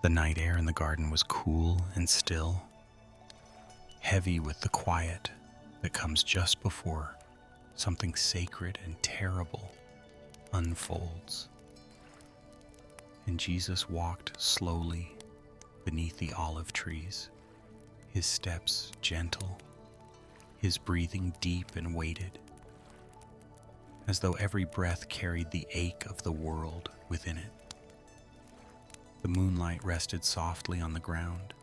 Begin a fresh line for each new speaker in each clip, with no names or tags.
The night air in the garden was cool and still, heavy with the quiet that comes just before something sacred and terrible unfolds. And Jesus walked slowly beneath the olive trees, his steps gentle, his breathing deep and weighted, as though every breath carried the ache of the world within it. The moonlight rested softly on the ground,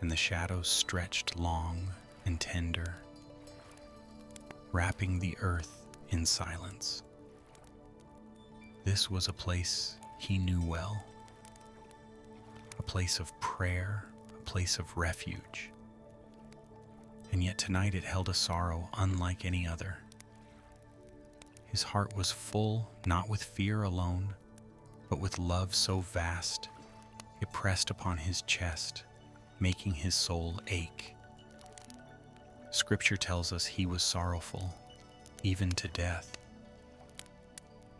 and the shadows stretched long and tender, wrapping the earth in silence. This was a place he knew well, a place of prayer, a place of refuge. And yet tonight it held a sorrow unlike any other. His heart was full, not with fear alone, but with love so vast, it pressed upon his chest, making his soul ache. Scripture tells us he was sorrowful, even to death.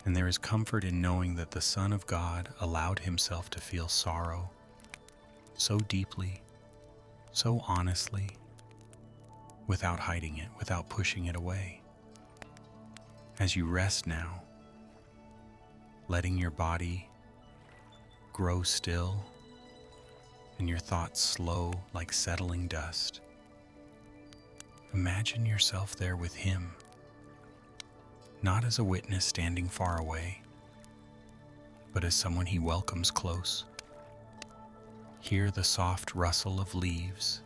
And there is comfort in knowing that the Son of God allowed himself to feel sorrow so deeply, so honestly, without hiding it, without pushing it away. As you rest now, letting your body grow still and your thoughts slow like settling dust, imagine yourself there with him, not as a witness standing far away, but as someone he welcomes close. Hear the soft rustle of leaves,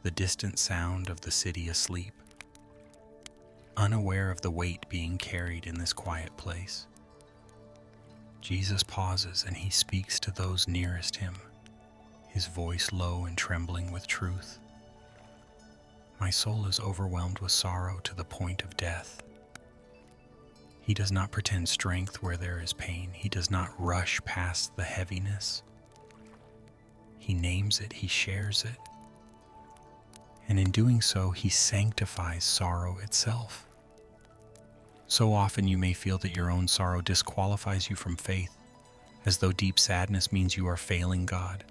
the distant sound of the city asleep, unaware of the weight being carried in this quiet place. Jesus pauses and he speaks to those nearest him, his voice low and trembling with truth. My soul is overwhelmed with sorrow to the point of death. He does not pretend strength where there is pain. He does not rush past the heaviness. He names it, he shares it. And in doing so, he sanctifies sorrow itself. So often you may feel that your own sorrow disqualifies you from faith, as though deep sadness means you are failing God.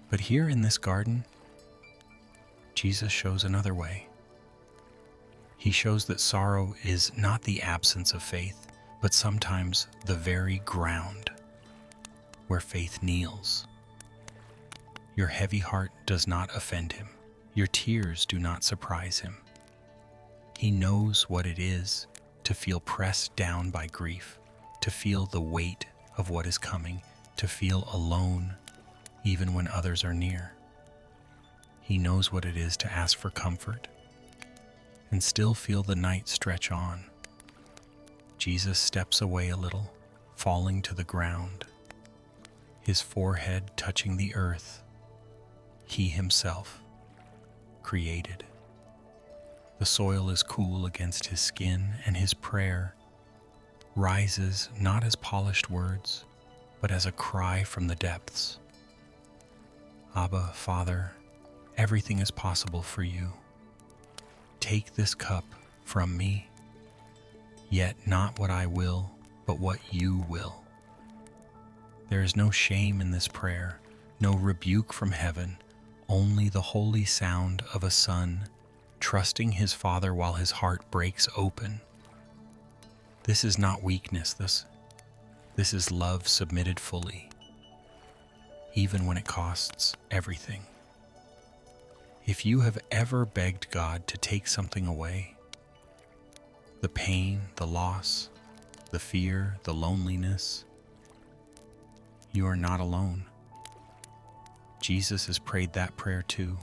But here in this garden, Jesus shows another way. He shows that sorrow is not the absence of faith, but sometimes the very ground where faith kneels. Your heavy heart does not offend him. Your tears do not surprise him. He knows what it is to feel pressed down by grief, to feel the weight of what is coming, to feel alone even when others are near. He knows what it is to ask for comfort and still feel the night stretch on. Jesus steps away a little, falling to the ground, his forehead touching the earth he himself created. The soil is cool against his skin, and his prayer rises not as polished words, but as a cry from the depths. Abba, Father, everything is possible for you. Take this cup from me, yet not what I will, but what you will. There is no shame in this prayer, no rebuke from heaven, only the holy sound of a son trusting his Father while his heart breaks open. This is not weakness, this is love submitted fully, even when it costs everything. If you have ever begged God to take something away, the pain, the loss, the fear, the loneliness, you are not alone. Jesus has prayed that prayer too.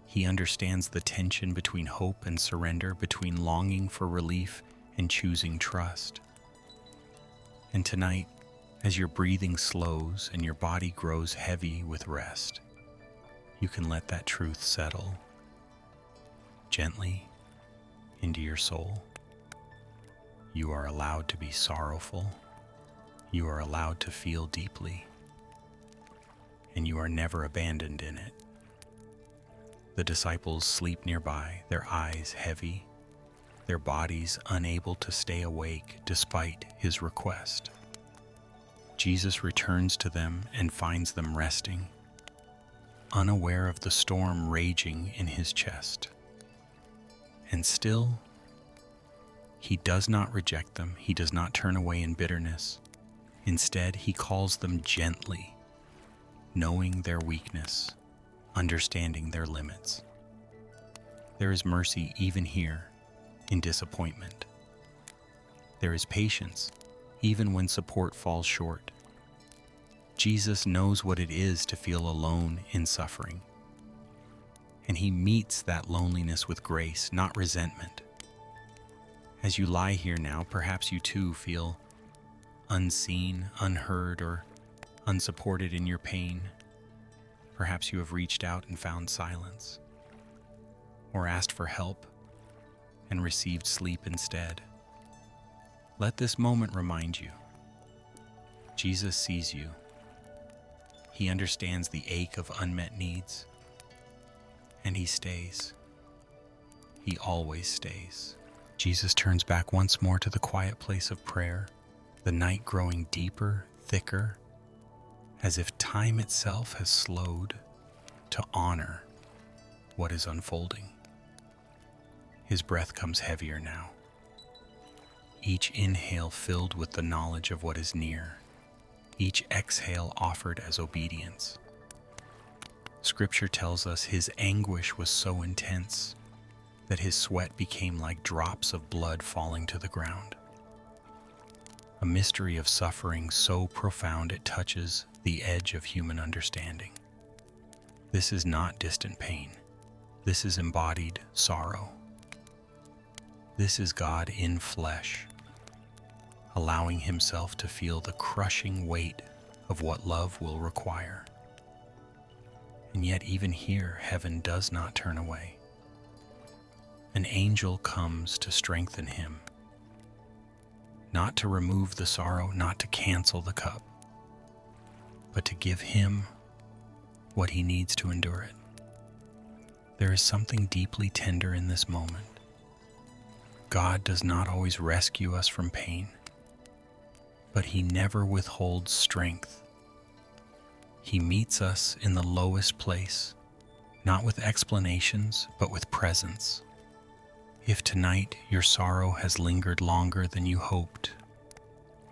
He understands the tension between hope and surrender, between longing for relief and choosing trust. And tonight, as your breathing slows and your body grows heavy with rest, you can let that truth settle gently into your soul. You are allowed to be sorrowful. You are allowed to feel deeply. And you are never abandoned in it. The disciples sleep nearby, their eyes heavy, their bodies unable to stay awake despite his request. Jesus returns to them and finds them resting, unaware of the storm raging in his chest. And still, he does not reject them. He does not turn away in bitterness. Instead, he calls them gently, knowing their weakness, understanding their limits. There is mercy even here in disappointment. There is patience even when support falls short. Jesus knows what it is to feel alone in suffering, and he meets that loneliness with grace, not resentment. As you lie here now, perhaps you too feel unseen, unheard, or unsupported in your pain. Perhaps you have reached out and found silence, or asked for help and received sleep instead. Let this moment remind you, Jesus sees you. He understands the ache of unmet needs, and he stays. He always stays. Jesus turns back once more to the quiet place of prayer, the night growing deeper, thicker, as if time itself has slowed to honor what is unfolding. His breath comes heavier now, each inhale filled with the knowledge of what is near, each exhale offered as obedience. Scripture tells us his anguish was so intense that his sweat became like drops of blood falling to the ground. A mystery of suffering so profound it touches the edge of human understanding. This is not distant pain. This is embodied sorrow. This is God in flesh, allowing himself to feel the crushing weight of what love will require. And yet even here, heaven does not turn away. An angel comes to strengthen him, not to remove the sorrow, not to cancel the cup, but to give him what he needs to endure it. There is something deeply tender in this moment. God does not always rescue us from pain, but he never withholds strength. He meets us in the lowest place, not with explanations, but with presence. If tonight your sorrow has lingered longer than you hoped,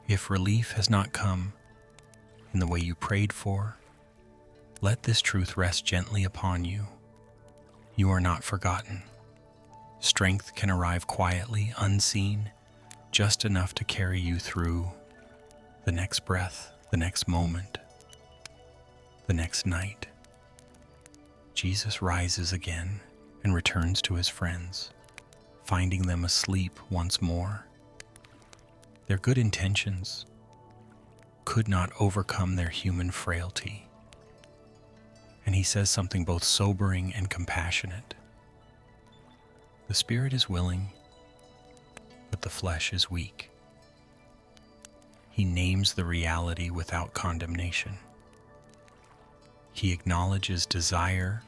if relief has not come in the way you prayed for, let this truth rest gently upon you. You are not forgotten. Strength can arrive quietly, unseen, just enough to carry you through the next breath, the next moment, the next night. Jesus rises again and returns to his friends, finding them asleep once more. Their good intentions could not overcome their human frailty. And he says something both sobering and compassionate. The spirit is willing, but the flesh is weak. He names the reality without condemnation. He acknowledges desire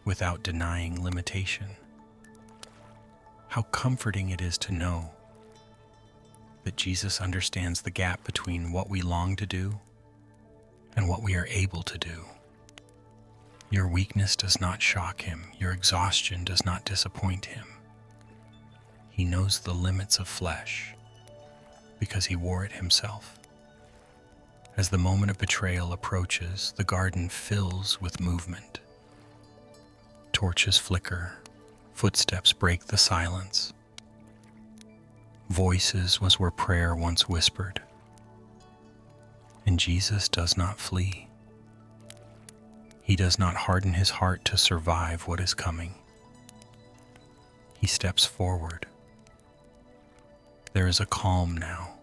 without denying limitation. How comforting it is to know that Jesus understands the gap between what we long to do and what we are able to do. Your weakness does not shock him. Your exhaustion does not disappoint him. He knows the limits of flesh because he wore it himself. As the moment of betrayal approaches, the garden fills with movement. Torches flicker, footsteps break the silence. Voices was where prayer once whispered. And Jesus does not flee. He does not harden his heart to survive what is coming. He steps forward. There is a calm now,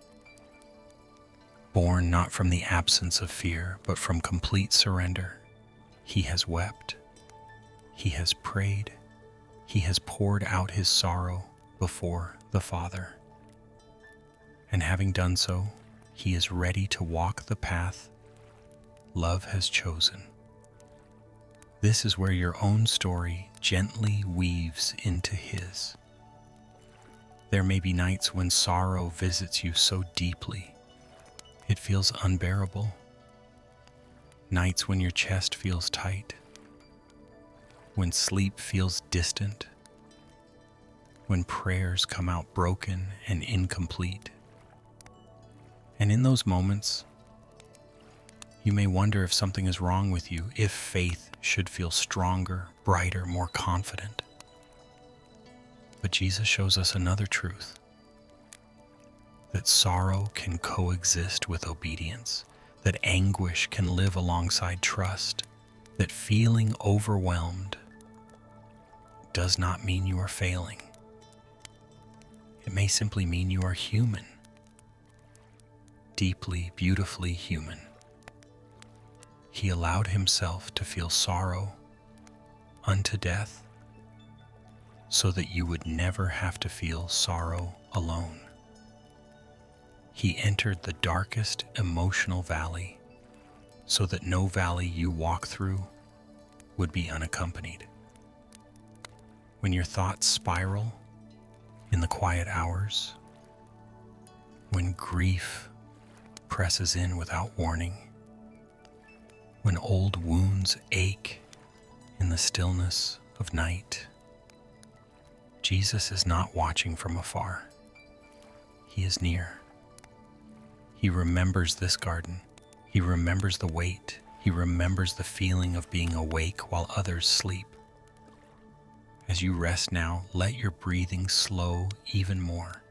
born not from the absence of fear, but from complete surrender. He has wept. He has prayed. He has poured out his sorrow before the Father. And having done so, he is ready to walk the path love has chosen. This is where your own story gently weaves into his. There may be nights when sorrow visits you so deeply It feels unbearable. Nights when your chest feels tight, when sleep feels distant, when prayers come out broken and incomplete. And in those moments, you may wonder if something is wrong with you, if faith should feel stronger, brighter, more confident. But Jesus shows us another truth, that sorrow can coexist with obedience, that anguish can live alongside trust, that feeling overwhelmed does not mean you are failing. It may simply mean you are human, deeply, beautifully human. He allowed himself to feel sorrow unto death so that you would never have to feel sorrow alone. He entered the darkest emotional valley so that no valley you walk through would be unaccompanied. When your thoughts spiral in the quiet hours, when grief presses in without warning, when old wounds ache in the stillness of night, Jesus is not watching from afar. He is near. He remembers this garden. He remembers the weight. He remembers the feeling of being awake while others sleep. As you rest now, let your breathing slow even more.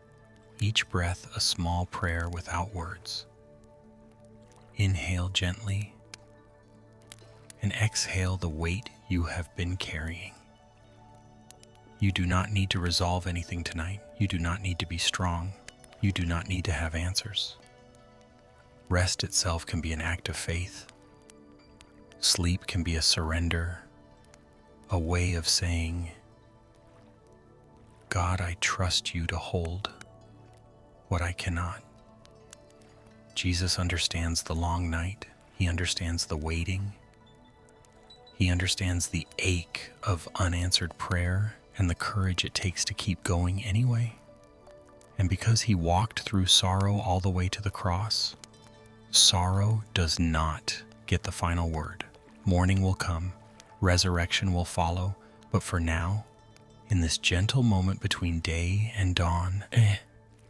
Each breath a small prayer without words. Inhale gently and exhale the weight you have been carrying. You do not need to resolve anything tonight. You do not need to be strong. You do not need to have answers. Rest itself can be an act of faith. Sleep can be a surrender, a way of saying, God, I trust you to hold what I cannot. Jesus understands the long night. He understands the waiting. He understands the ache of unanswered prayer and the courage it takes to keep going anyway. And because he walked through sorrow all the way to the cross, sorrow does not get the final word. Morning will come, resurrection will follow, but for now, in this gentle moment between day and dawn,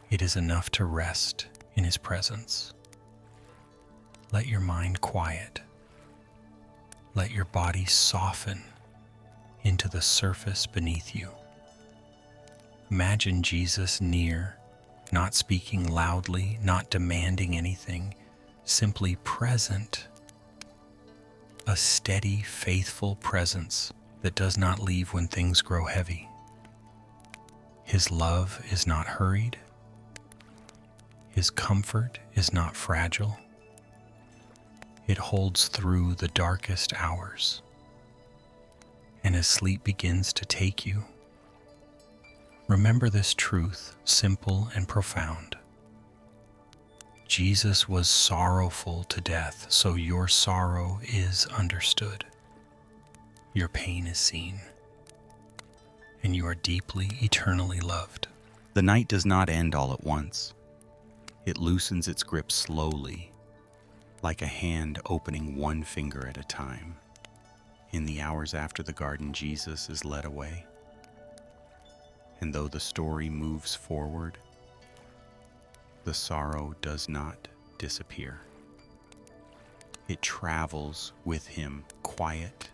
it is enough to rest in his presence. Let your mind quiet. Let your body soften into the surface beneath you. Imagine Jesus near, not speaking loudly, not demanding anything, simply present. A steady, faithful presence that does not leave when things grow heavy. His love is not hurried. His comfort is not fragile. It holds through the darkest hours. And as sleep begins to take you, remember this truth, simple and profound. Jesus was sorrowful to death, so your sorrow is understood. Your pain is seen, and you are deeply, eternally loved.
The night does not end all at once. It loosens its grip slowly, like a hand opening one finger at a time. In the hours after the garden, Jesus is led away. And though the story moves forward, the sorrow does not disappear. It travels with him, quiet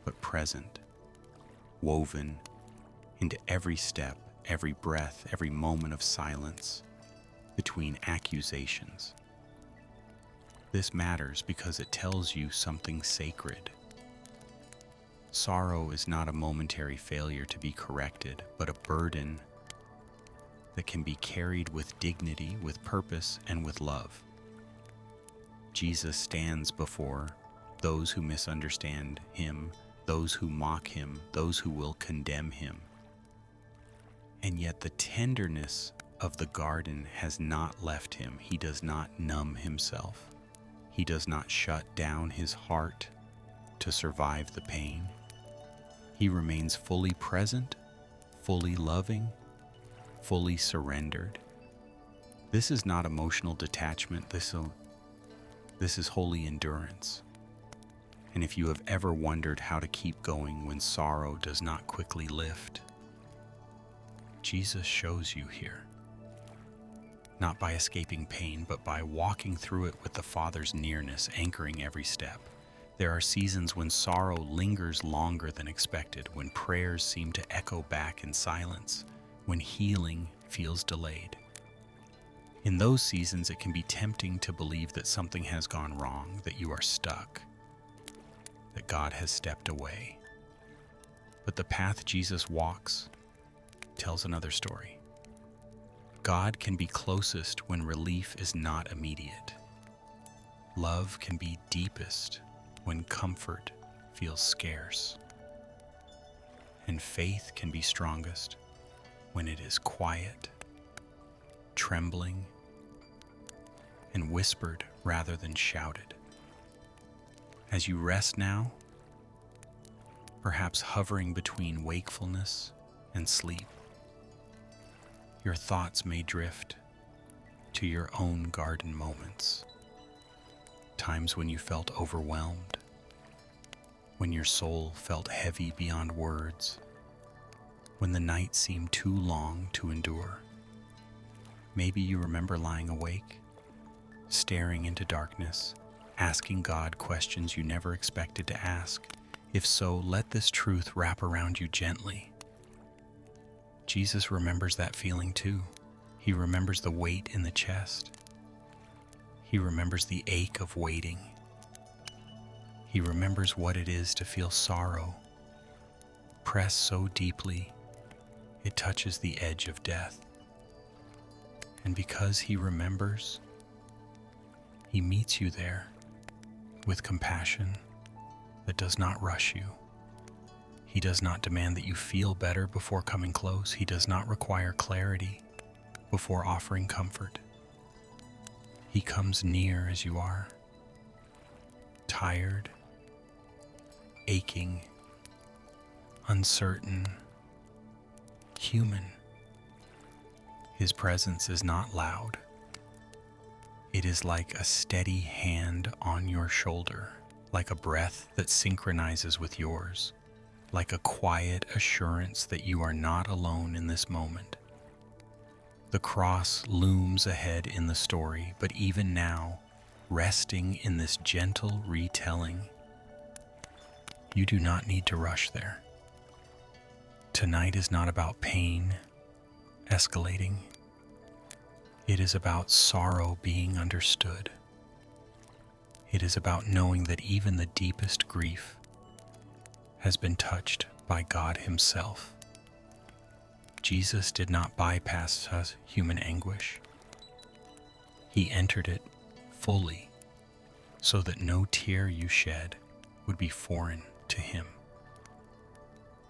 but present, woven into every step, every breath, every moment of silence between accusations. This matters because it tells you something sacred. Sorrow is not a momentary failure to be corrected, but a burden that can be carried with dignity, with purpose, and with love. Jesus stands before those who misunderstand him, those who mock him, those who will condemn him. And yet the tenderness of the garden has not left him. He does not numb himself. He does not shut down his heart to survive the pain. He remains fully present, fully loving, fully surrendered. This is not emotional detachment, this is holy endurance. And if you have ever wondered how to keep going when sorrow does not quickly lift, Jesus shows you here. Not by escaping pain, but by walking through it with the Father's nearness anchoring every step. There are seasons when sorrow lingers longer than expected, when prayers seem to echo back in silence, when healing feels delayed. In those seasons, it can be tempting to believe that something has gone wrong, that you are stuck, that God has stepped away. But the path Jesus walks tells another story. God can be closest when relief is not immediate. Love can be deepest when comfort feels scarce. And faith can be strongest when it is quiet, trembling, and whispered rather than shouted. As you rest now, perhaps hovering between wakefulness and sleep, your thoughts may drift to your own garden moments, times when you felt overwhelmed, when your soul felt heavy beyond words, when the night seemed too long to endure. Maybe you remember lying awake, staring into darkness, asking God questions you never expected to ask. If so, let this truth wrap around you gently. Jesus remembers that feeling too. He remembers the weight in the chest. He remembers the ache of waiting. He remembers what it is to feel sorrow press so deeply it touches the edge of death. And because he remembers, he meets you there with compassion that does not rush you. He does not demand that you feel better before coming close. He does not require clarity before offering comfort. He comes near as you are, tired, aching, uncertain, human. His presence is not loud. It is like a steady hand on your shoulder, like a breath that synchronizes with yours, like a quiet assurance that you are not alone in this moment. The cross looms ahead in the story, but even now, resting in this gentle retelling, you do not need to rush there. Tonight is not about pain escalating. It is about sorrow being understood. It is about knowing that even the deepest grief has been touched by God himself. Jesus did not bypass us human anguish. He entered it fully so that no tear you shed would be foreign to him,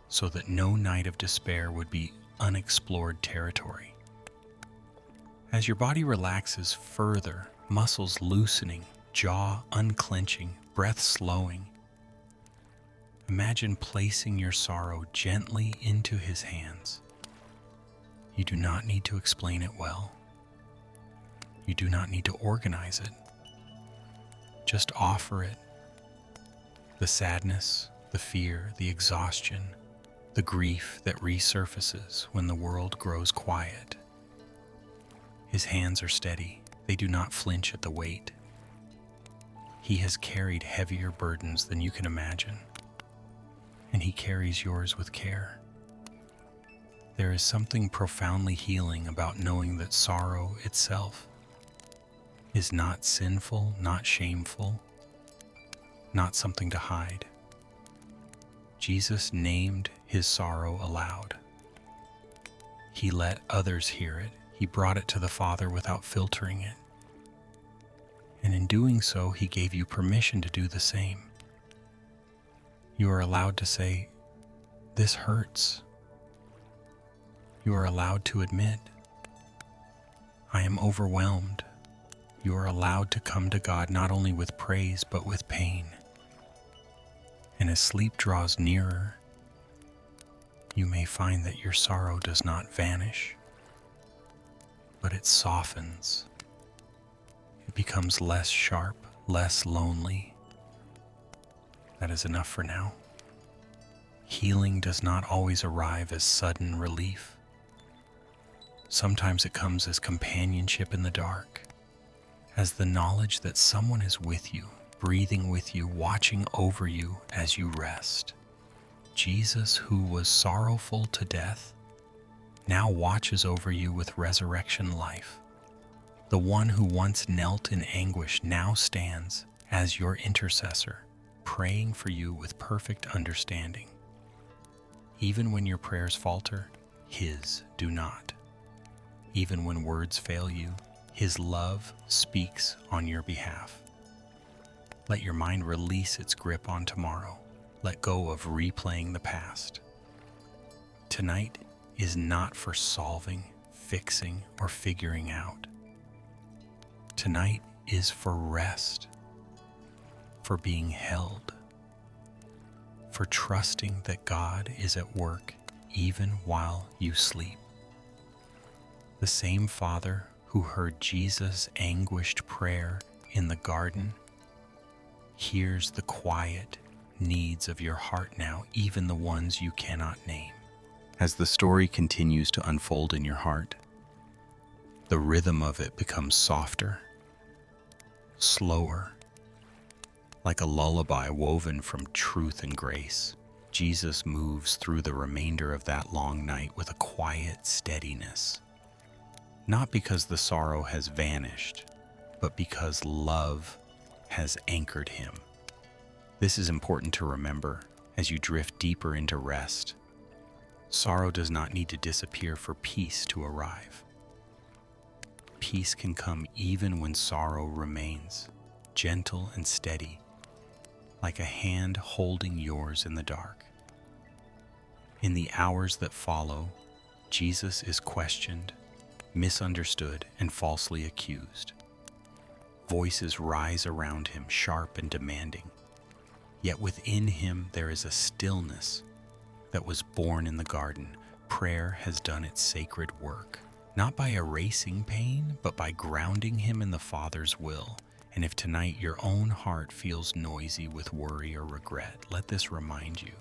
so that no night of despair would be unexplored territory. As your body relaxes further, muscles loosening, jaw unclenching, breath slowing, imagine placing your sorrow gently into his hands. You do not need to explain it well. You do not need to organize it. Just offer it. The sadness, the fear, the exhaustion, the grief that resurfaces when the world grows quiet. His hands are steady. They do not flinch at the weight. He has carried heavier burdens than you can imagine, and he carries yours with care. There is something profoundly healing about knowing that sorrow itself is not sinful, not shameful, not something to hide. Jesus named his sorrow aloud. He let others hear it. He brought it to the Father without filtering it. And in doing so, he gave you permission to do the same. You are allowed to say, "This hurts." You are allowed to admit, "I am overwhelmed." You are allowed to come to God not only with praise, but with pain. And as sleep draws nearer, you may find that your sorrow does not vanish.
but it softens. It becomes less sharp, less lonely. That is enough for now. Healing does not always arrive as sudden relief. Sometimes it comes as companionship in the dark, as the knowledge that someone is with you, breathing with you, watching over you as you rest. Jesus, who was sorrowful to death, now watches over you with resurrection life. The one who once knelt in anguish now stands as your intercessor, praying for you with perfect understanding. Even when your prayers falter, his do not. Even when words fail you, his love speaks on your behalf. Let your mind release its grip on tomorrow. Let go of replaying the past. Tonight is not for solving, fixing, or figuring out. Tonight is for rest, for being held, for trusting that God is at work even while you sleep. The same Father who heard Jesus' anguished prayer in the garden hears the quiet needs of your heart now, even the ones you cannot name. As the story continues to unfold in your heart, the rhythm of it becomes softer, slower, like a lullaby woven from truth and grace. Jesus moves through the remainder of that long night with a quiet steadiness, not because the sorrow has vanished, but because love has anchored him. This is important to remember as you drift deeper into rest. Sorrow does not need to disappear for peace to arrive. Peace can come even when sorrow remains, gentle and steady, like a hand holding yours in the dark. In the hours that follow, Jesus is questioned, misunderstood, and falsely accused. Voices rise around him, sharp and demanding. Yet within him there is a stillness that was born in the garden. Prayer has done its sacred work, not by erasing pain, but by grounding him in the Father's will. And if tonight your own heart feels noisy with worry or regret, let this remind you.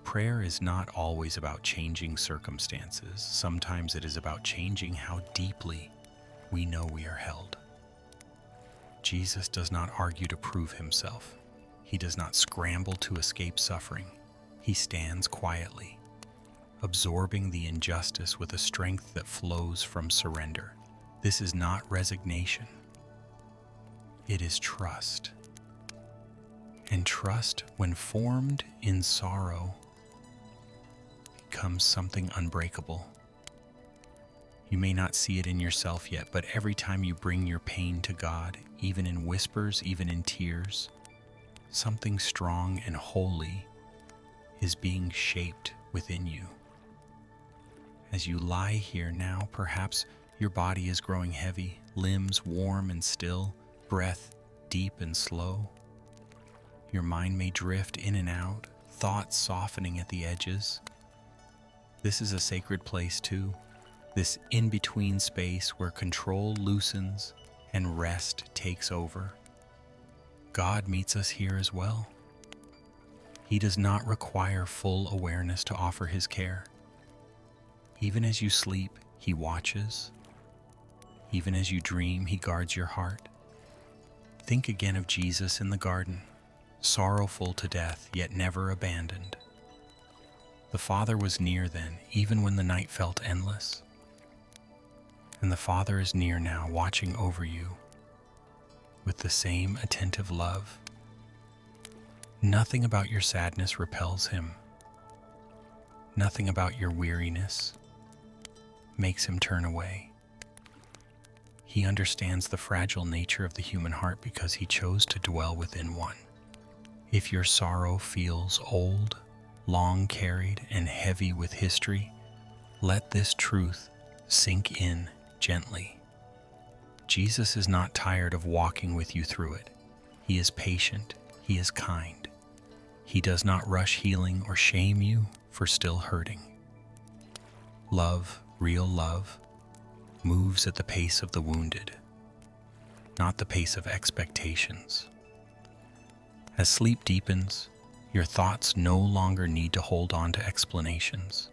Prayer is not always about changing circumstances. Sometimes it is about changing how deeply we know we are held. Jesus does not argue to prove himself. He does not scramble to escape suffering. He stands quietly, absorbing the injustice with a strength that flows from surrender. This is not resignation. It is trust. And trust, when formed in sorrow, becomes something unbreakable. You may not see it in yourself yet, but every time you bring your pain to God, even in whispers, even in tears, something strong and holy is being shaped within you. As you lie here now, perhaps your body is growing heavy, limbs warm and still, breath deep and slow. Your mind may drift in and out, thoughts softening at the edges. This is a sacred place too, this in-between space where control loosens and rest takes over. God meets us here as well. He does not require full awareness to offer his care. Even as you sleep, he watches. Even as you dream, he guards your heart. Think again of Jesus in the garden, sorrowful to death, yet never abandoned. The Father was near then, even when the night felt endless. And the Father is near now, watching over you with the same attentive love. Nothing about your sadness repels him. Nothing about your weariness makes him turn away. He understands the fragile nature of the human heart because he chose to dwell within one. If your sorrow feels old, long carried, and heavy with history, let this truth sink in gently. Jesus is not tired of walking with you through it. He is patient. He is kind. He does not rush healing or shame you for still hurting. Love, real love, moves at the pace of the wounded, not the pace of expectations. As sleep deepens, your thoughts no longer need to hold on to explanations.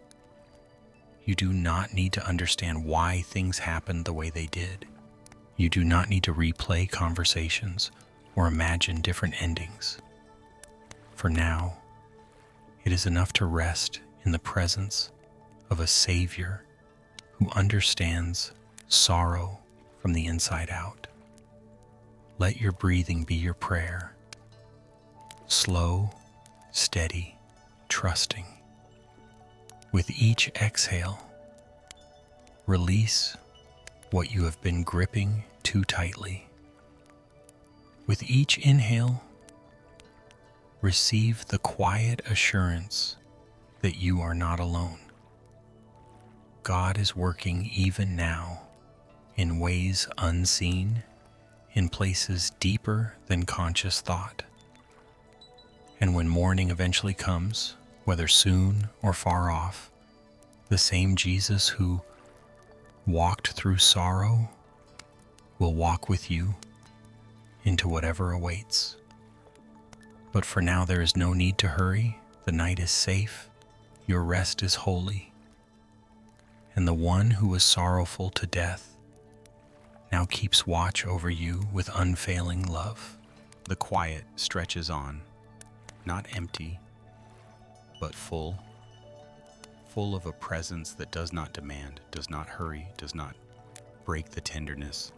You do not need to understand why things happened the way they did. You do not need to replay conversations or imagine different endings. For now, it is enough to rest in the presence of a Savior who understands sorrow from the inside out. Let your breathing be your prayer. Slow, steady, trusting. With each exhale, release what you have been gripping too tightly. With each inhale, receive the quiet assurance that you are not alone. God is working even now in ways unseen, in places deeper than conscious thought. And when morning eventually comes, whether soon or far off, the same Jesus who walked through sorrow will walk with you into whatever awaits. But for now, there is no need to hurry. The night is safe. Your rest is holy. And the one who was sorrowful to death now keeps watch over you with unfailing love.
The quiet stretches on, not empty, but full of a presence that does not demand, does not hurry, does not break the tenderness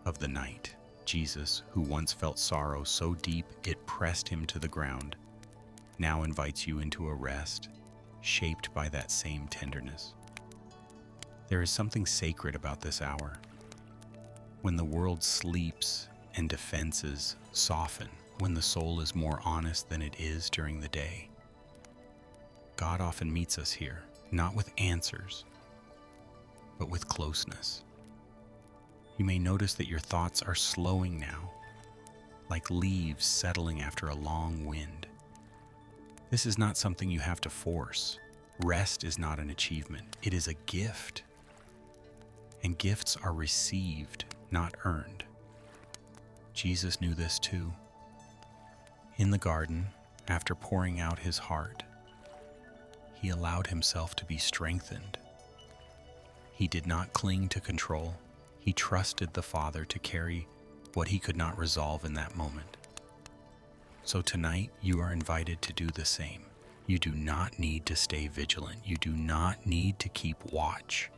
of the night. Jesus, who once felt sorrow so deep it pressed him to the ground, now invites you into a rest shaped by that same tenderness. There is something sacred about this hour. When the world sleeps and defenses soften, when the soul is more honest than it is during the day, God often meets us here, not with answers, but with closeness. You may notice that your thoughts are slowing now, like leaves settling after a long wind. This is not something you have to force. Rest is not an achievement. It is a gift. And gifts are received, not earned. Jesus knew this too. In the garden, after pouring out his heart, he allowed himself to be strengthened. He did not cling to control. He trusted the Father to carry what he could not resolve in that moment. So tonight, you are invited to do the same. You do not need to stay vigilant. You do not need to keep watch.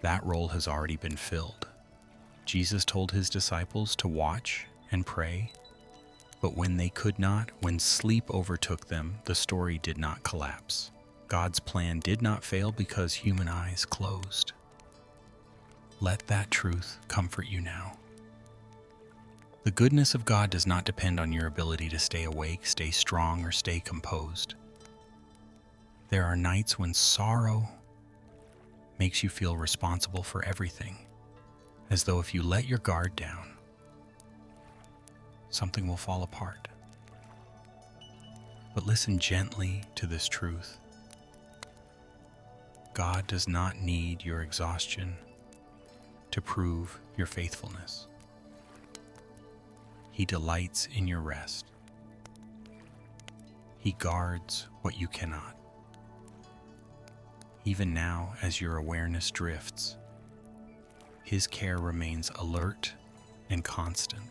That role has already been filled. Jesus told his disciples to watch and pray, but when they could not, when sleep overtook them, the story did not collapse. God's plan did not fail because human eyes closed. Let that truth comfort you now. The goodness of God does not depend on your ability to stay awake, stay strong, or stay composed. There are nights when sorrow makes you feel responsible for everything, as though if you let your guard down, something will fall apart. But listen gently to this truth. God does not need your exhaustion to prove your faithfulness. He delights in your rest. He guards what you cannot. Even now, as your awareness drifts, his care remains alert and constant.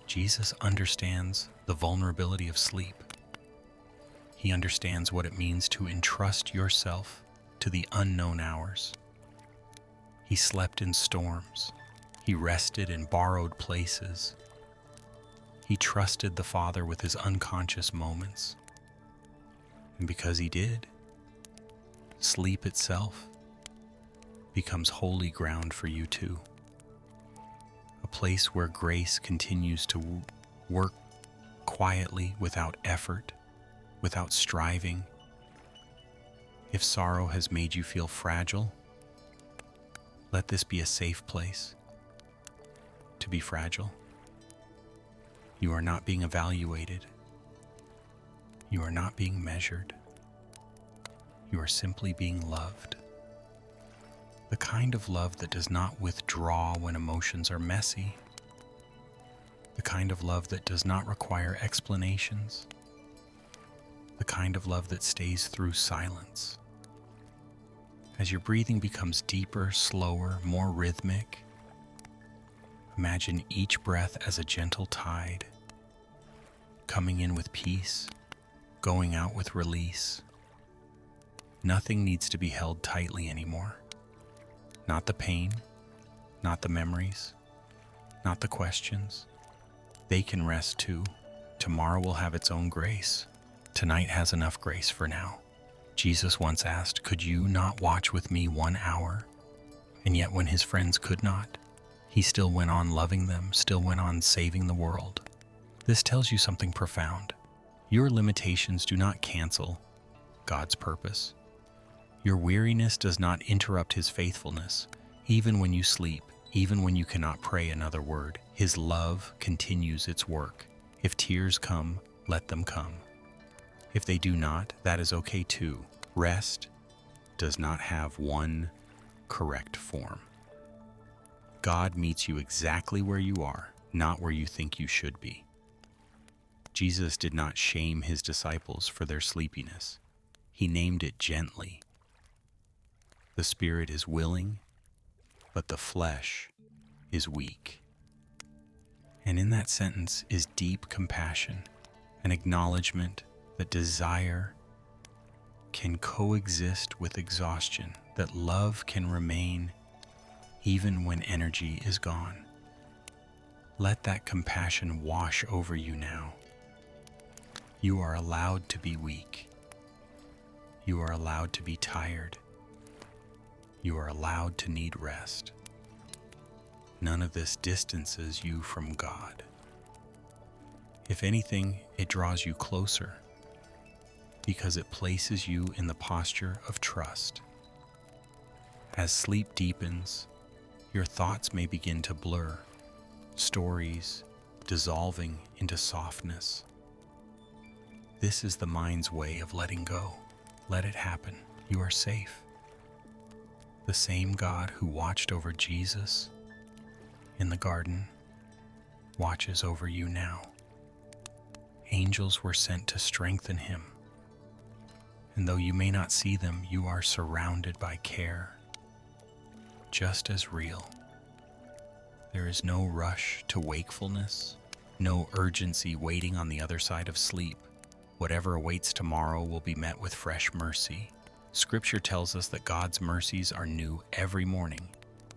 Jesus understands the vulnerability of sleep. He understands what it means to entrust yourself to the unknown hours. He slept in storms. He rested in borrowed places. He trusted the Father with his unconscious moments. And because he did, sleep itself becomes holy ground for you too. A place where grace continues to work quietly without effort, without striving. If sorrow has made you feel fragile, let this be a safe place to be fragile. You are not being evaluated. You are not being measured. You are simply being loved.
The kind of love that does not withdraw when emotions are messy. The kind of love that does not require explanations. The kind of love that stays through silence. As your breathing becomes deeper, slower, more rhythmic, imagine each breath as a gentle tide, coming in with peace, going out with release. Nothing needs to be held tightly anymore. Not the pain, not the memories, not the questions. They can rest too. Tomorrow will have its own grace. Tonight has enough grace for now. Jesus once asked, "Could you not watch with me 1 hour?" And yet when his friends could not, he still went on loving them, still went on saving the world. This tells you something profound. Your limitations do not cancel God's purpose. Your weariness does not interrupt his faithfulness. Even when you sleep, even when you cannot pray another word, his love continues its work. If tears come, let them come. If they do not, that is okay too. Rest does not have one correct form. God meets you exactly where you are, not where you think you should be. Jesus did not shame his disciples for their sleepiness. He named it gently. The spirit is willing, but the flesh is weak. And in that sentence is deep compassion, an acknowledgement that desire can coexist with exhaustion, that love can remain even when energy is gone. Let that compassion wash over you now. You are allowed to be weak. You are allowed to be tired. You are allowed to need rest. None of this distances you from God. If anything, it draws you closer because it places you in the posture of trust. As sleep deepens, your thoughts may begin to blur, stories dissolving into softness. This is the mind's way of letting go. Let it happen. You are safe. The same God who watched over Jesus in the garden watches over you now. Angels were sent to strengthen him. And though you may not see them, you are surrounded by care, just as real. There is no rush to wakefulness, no urgency waiting on the other side of sleep. Whatever awaits tomorrow will be met with fresh mercy. Scripture tells us that God's mercies are new every morning.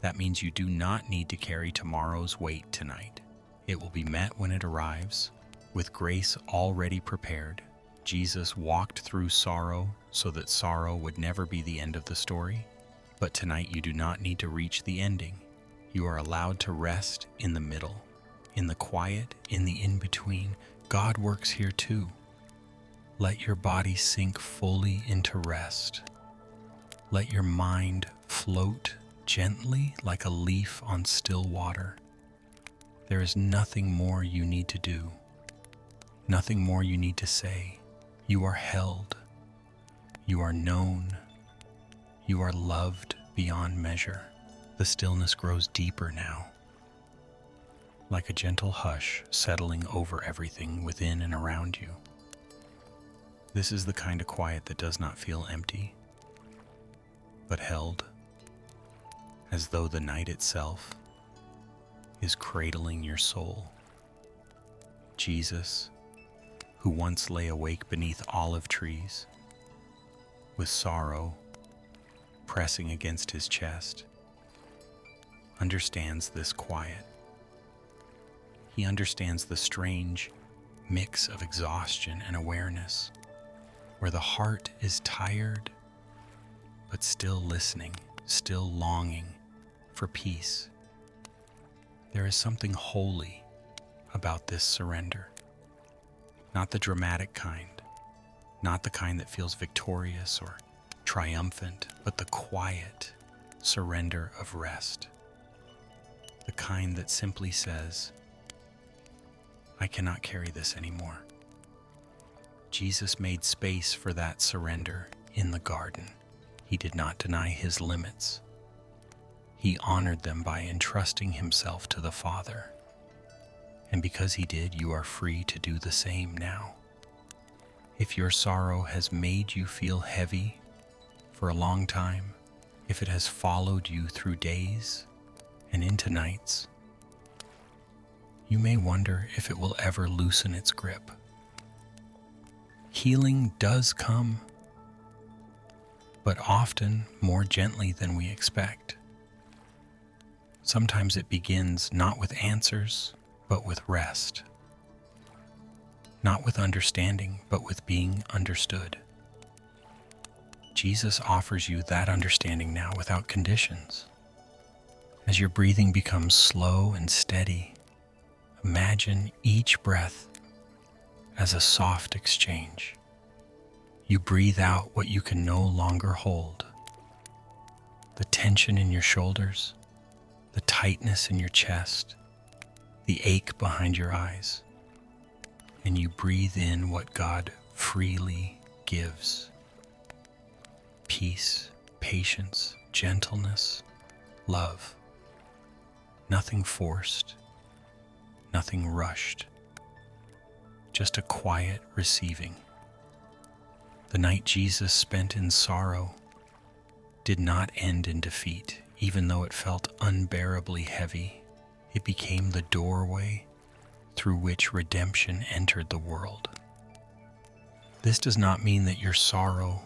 That means you do not need to carry tomorrow's weight tonight. It will be met when it arrives, with grace already prepared. Jesus walked through sorrow so that sorrow would never be the end of the story. But tonight you do not need to reach the ending. You are allowed to rest in the middle, in the quiet, in the in-between. God works here too. Let your body sink fully into rest. Let your mind float gently like a leaf on still water. There is nothing more you need to do, nothing more you need to say. You are held. You are known. You are loved beyond measure. The stillness grows deeper now, like a gentle hush settling over everything within and around you. This is the kind of quiet that does not feel empty, but held, as though the night itself is cradling your soul. Jesus, who once lay awake beneath olive trees, with sorrow pressing against his chest, understands this quiet. He understands the strange mix of exhaustion and awareness, where the heart is tired, but still listening, still longing for peace. There is something holy about this surrender. Not the dramatic kind, not the kind that feels victorious or triumphant, but the quiet surrender of rest. The kind that simply says, I cannot carry this anymore. Jesus made space for that surrender in the garden. He did not deny his limits. He honored them by entrusting himself to the Father. And because he did, you are free to do the same now. If your sorrow has made you feel heavy for a long time, if it has followed you through days and into nights, you may wonder if it will ever loosen its grip. Healing does come, but often more gently than we expect. Sometimes it begins not with answers, but with rest. Not with understanding, but with being understood. Jesus offers you that understanding now without conditions. As your breathing becomes slow and steady, imagine each breath as a soft exchange. You breathe out what you can no longer hold. The tension in your shoulders, the tightness in your chest, the ache behind your eyes, and you breathe in what God freely gives. Peace, patience, gentleness, love. Nothing forced, nothing rushed, just a quiet receiving. The night Jesus spent in sorrow did not end in defeat, even though it felt unbearably heavy. It became the doorway through which redemption entered the world. This does not mean that your sorrow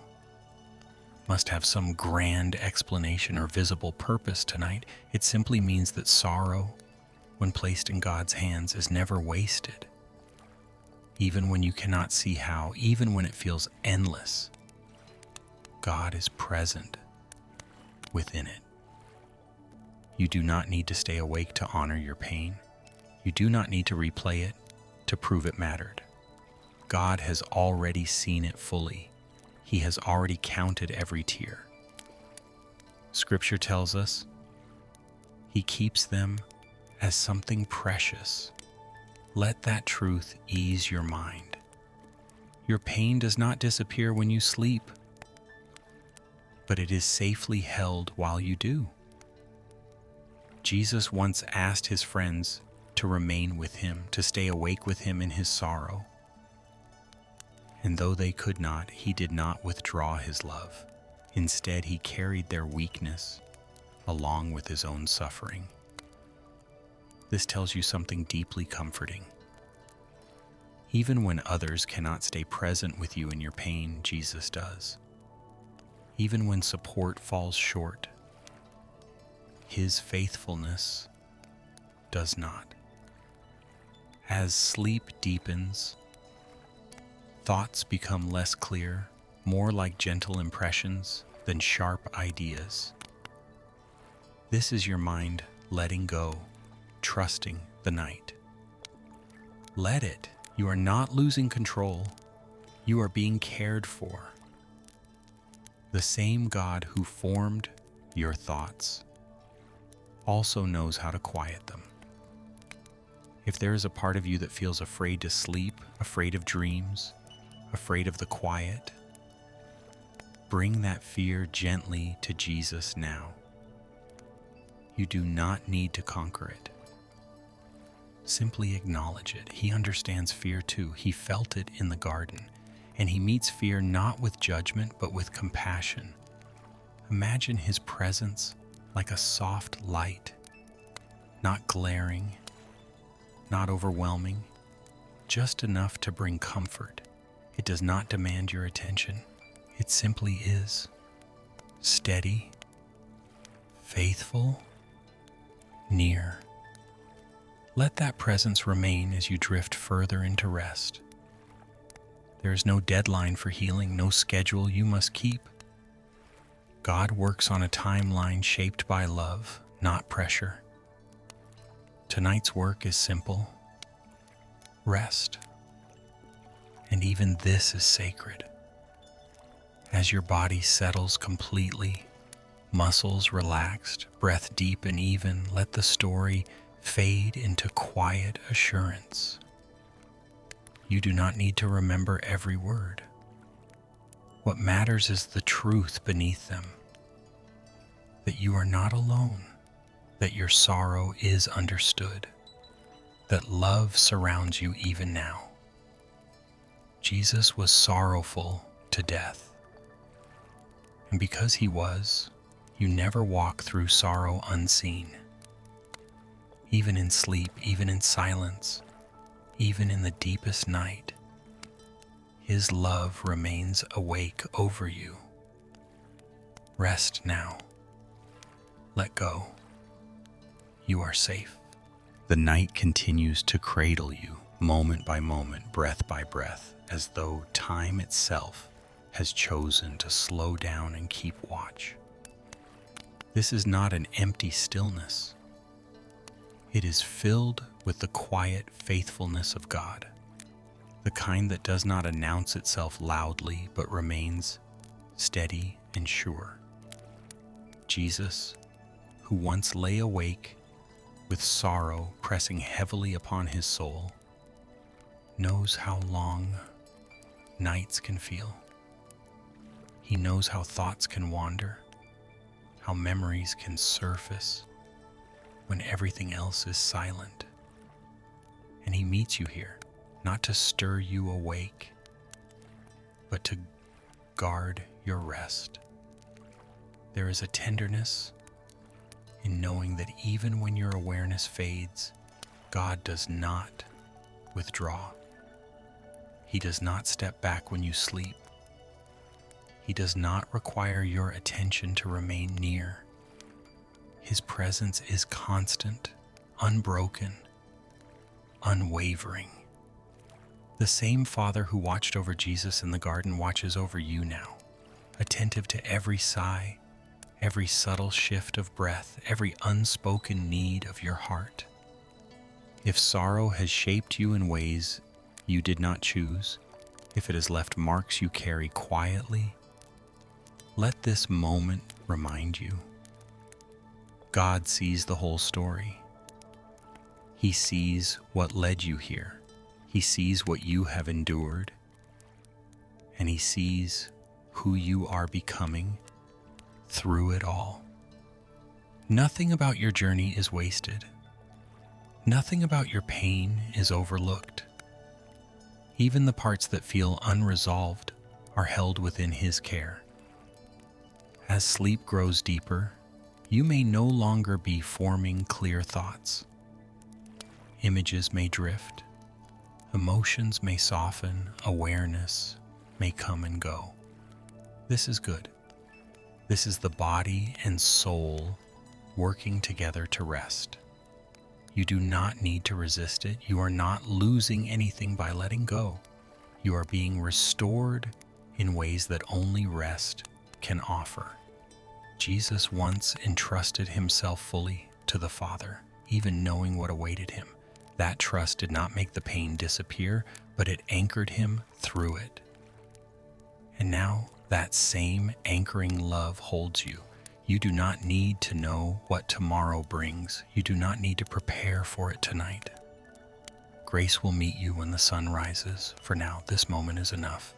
must have some grand explanation or visible purpose tonight. It simply means that sorrow, when placed in God's hands, is never wasted. Even when you cannot see how, even when it feels endless, God is present within it. You do not need to stay awake to honor your pain. You do not need to replay it to prove it mattered. God has already seen it fully. He has already counted every tear. Scripture tells us He keeps them as something precious. Let that truth ease your mind. Your pain does not disappear when you sleep, but it is safely held while you do. Jesus once asked his friends to remain with him, to stay awake with him in his sorrow. And though they could not, he did not withdraw his love. Instead, he carried their weakness along with his own suffering. This tells you something deeply comforting. Even when others cannot stay present with you in your pain, Jesus does. Even when support falls short, His faithfulness does not. As sleep deepens, thoughts become less clear, more like gentle impressions than sharp ideas. This is your mind letting go, trusting the night. Let it. You are not losing control. You are being cared for. The same God who formed your thoughts also knows how to quiet them. If there is a part of you that feels afraid to sleep, afraid of dreams, afraid of the quiet, bring that fear gently to Jesus now. You do not need to conquer it. Simply acknowledge it. He understands fear too. He felt it in the garden, and he meets fear not with judgment, but with compassion. Imagine his presence like a soft light, not glaring, not overwhelming, just enough to bring comfort. It does not demand your attention. It simply is. Steady, faithful, near. Let that presence remain as you drift further into rest. There is no deadline for healing, no schedule you must keep. God works on a timeline shaped by love, not pressure. Tonight's work is simple. Rest. And even this is sacred. As your body settles completely, muscles relaxed, breath deep and even, let the story fade into quiet assurance. You do not need to remember every word. What matters is the truth beneath them, that you are not alone, that your sorrow is understood, that love surrounds you even now. Jesus was sorrowful to death. And because he was, you never walk through sorrow unseen. Even in sleep, even in silence, even in the deepest night, his love remains awake over you. Rest now. Let go. You are safe. The night continues to cradle you, moment by moment, breath by breath, as though time itself has chosen to slow down and keep watch. This is not an empty stillness. It is filled with the quiet faithfulness of God, the kind that does not announce itself loudly but remains steady and sure. Jesus, who once lay awake with sorrow pressing heavily upon his soul, knows how long nights can feel. He knows how thoughts can wander, how memories can surface when everything else is silent. And he meets you here, not to stir you awake, but to guard your rest. There is a tenderness in knowing that even when your awareness fades, God does not withdraw. He does not step back when you sleep. He does not require your attention to remain near. His presence is constant, unbroken, unwavering. The same Father who watched over Jesus in the garden watches over you now, attentive to every sigh, every subtle shift of breath, every unspoken need of your heart. If sorrow has shaped you in ways you did not choose, if it has left marks you carry quietly, let this moment remind you. God sees the whole story. He sees what led you here. He sees what you have endured. And he sees who you are becoming through it all. Nothing about your journey is wasted. Nothing about your pain is overlooked. Even the parts that feel unresolved are held within his care. As sleep grows deeper, you may no longer be forming clear thoughts. Images may drift, emotions may soften, awareness may come and go. This is good. This is the body and soul working together to rest. You do not need to resist it. You are not losing anything by letting go. You are being restored in ways that only rest can offer. Jesus once entrusted himself fully to the Father, even knowing what awaited him. That trust did not make the pain disappear, but it anchored him through it. And now that same anchoring love holds you. You do not need to know what tomorrow brings. You do not need to prepare for it tonight. Grace will meet you when the sun rises. For now, this moment is enough.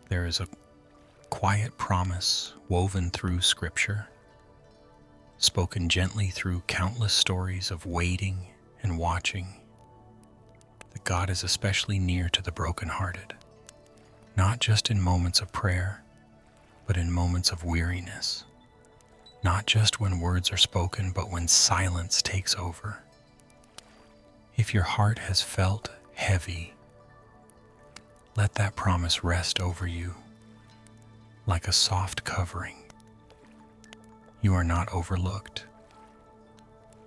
There is a quiet promise woven through Scripture, spoken gently through countless stories of waiting and watching, that God is especially near to the brokenhearted, not just in moments of prayer, but in moments of weariness, not just when words are spoken, but when silence takes over. If your heart has felt heavy, let that promise rest over you like a soft covering. You are not overlooked.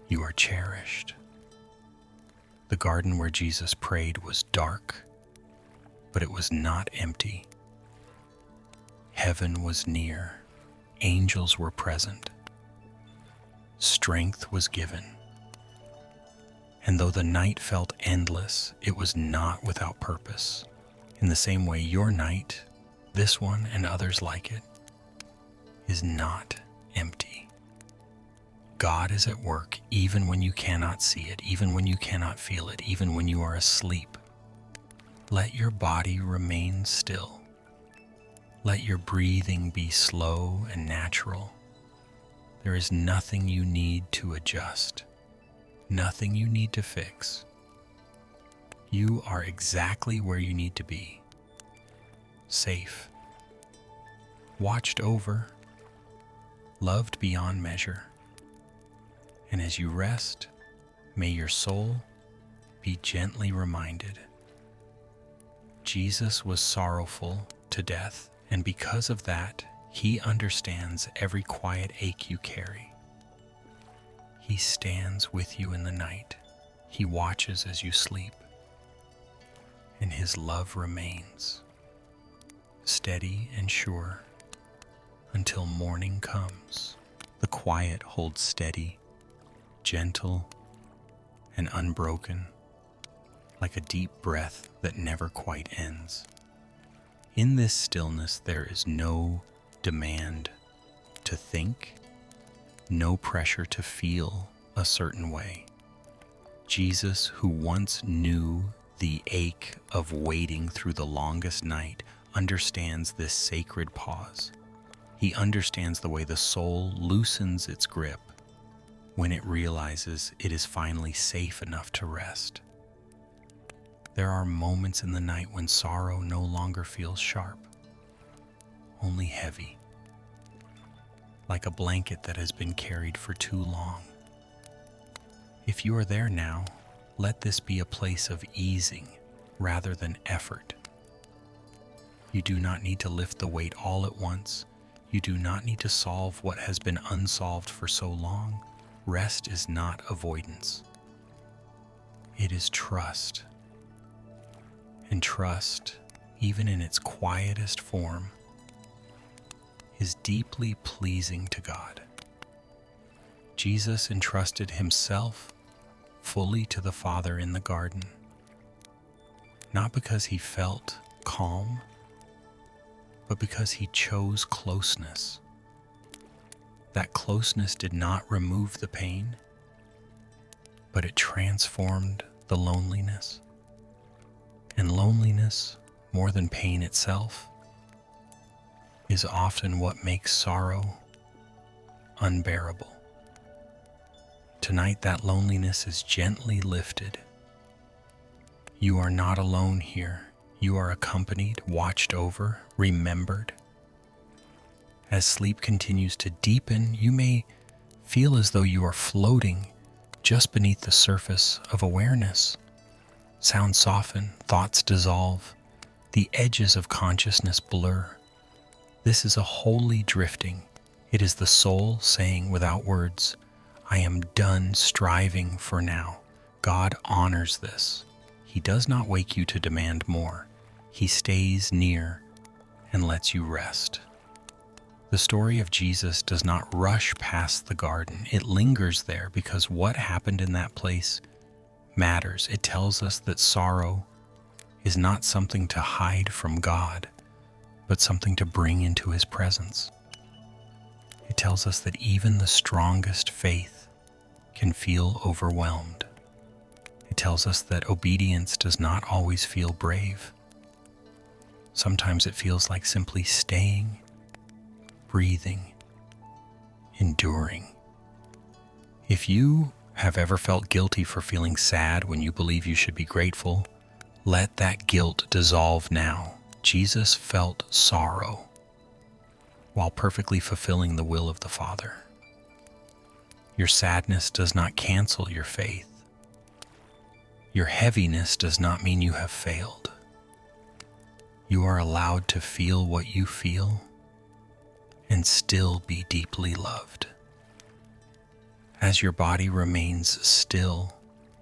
You are cherished. The garden where Jesus prayed was dark, but it was not empty. Heaven was near. Angels were present. Strength was given. And though the night felt endless, it was not without purpose. In the same way, your night, this one and others like it, is not empty. God is at work even when you cannot see it, even when you cannot feel it, even when you are asleep. Let your body remain still. Let your breathing be slow and natural. There is nothing you need to adjust, nothing you need to fix. You are exactly where you need to be, safe, watched over, loved beyond measure. And as you rest, may your soul be gently reminded. Jesus was sorrowful to death, and because of that, he understands every quiet ache you carry. He stands with you in the night. He watches as you sleep. And his love remains steady and sure until morning comes. The quiet holds steady, gentle, and unbroken, like a deep breath that never quite ends. In this stillness, there is no demand to think, no pressure to feel a certain way. Jesus, who once knew the ache of waiting through the longest night, understands this sacred pause. He understands the way the soul loosens its grip when it realizes it is finally safe enough to rest. There are moments in the night when sorrow no longer feels sharp, only heavy, like a blanket that has been carried for too long. If you are there now, let this be a place of easing rather than effort. You do not need to lift the weight all at once. You do not need to solve what has been unsolved for so long. Rest is not avoidance. It is trust. And trust, even in its quietest form, is deeply pleasing to God. Jesus entrusted himself fully to the Father in the garden, not because he felt calm, but because he chose closeness. That closeness did not remove the pain, but it transformed the loneliness. And loneliness, more than pain itself, is often what makes sorrow unbearable. Tonight, that loneliness is gently lifted. You are not alone here. You are accompanied, watched over, remembered. As sleep continues to deepen, you may feel as though you are floating just beneath the surface of awareness. Sounds soften, thoughts dissolve, the edges of consciousness blur. This is a holy drifting. It is the soul saying without words, I am done striving for now. God honors this. He does not wake you to demand more. He stays near and lets you rest. The story of Jesus does not rush past the garden. It lingers there because what happened in that place matters. It tells us that sorrow is not something to hide from God, but something to bring into his presence. It tells us that even the strongest faith can feel overwhelmed. It tells us that obedience does not always feel brave. Sometimes it feels like simply staying, breathing, enduring. If you have ever felt guilty for feeling sad when you believe you should be grateful, let that guilt dissolve now. Jesus felt sorrow while perfectly fulfilling the will of the Father. Your sadness does not cancel your faith. Your heaviness does not mean you have failed. You are allowed to feel what you feel and still be deeply loved. As your body remains still,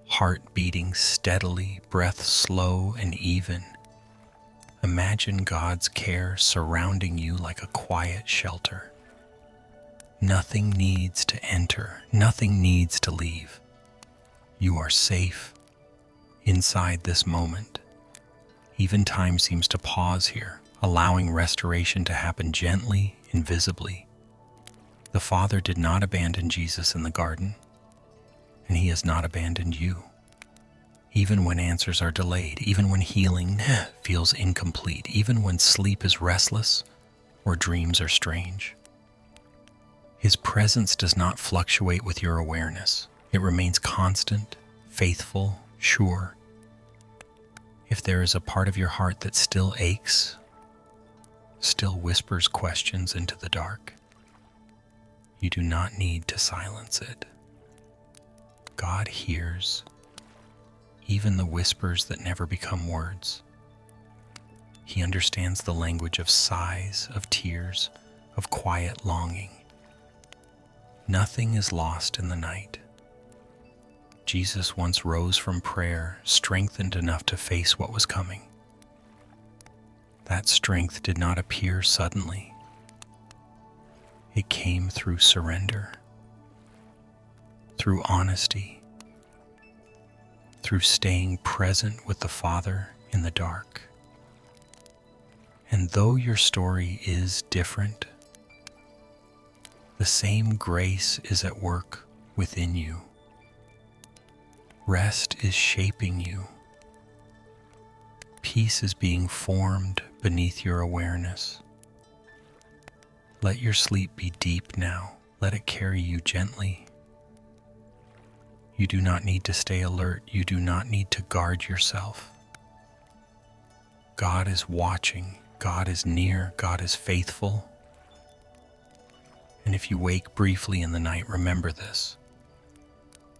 heart beating steadily, breath slow and even, imagine God's care surrounding you like a quiet shelter. Nothing needs to enter, nothing needs to leave. You are safe inside this moment. Even time seems to pause here, allowing restoration to happen gently, invisibly. The Father did not abandon Jesus in the garden, and he has not abandoned you. Even when answers are delayed, even when healing feels incomplete, even when sleep is restless or dreams are strange. His presence does not fluctuate with your awareness. It remains constant, faithful, sure. If there is a part of your heart that still aches, still whispers questions into the dark, you do not need to silence it. God hears even the whispers that never become words. He understands the language of sighs, of tears, of quiet longing. Nothing is lost in the night. Jesus once rose from prayer, strengthened enough to face what was coming. That strength did not appear suddenly. It came through surrender, through honesty, through staying present with the Father in the dark. And though your story is different, the same grace is at work within you. Rest is shaping you. Peace is being formed beneath your awareness. Let your sleep be deep now. Let it carry you gently. You do not need to stay alert. You do not need to guard yourself. God is watching. God is near. God is faithful. And if you wake briefly in the night, remember this.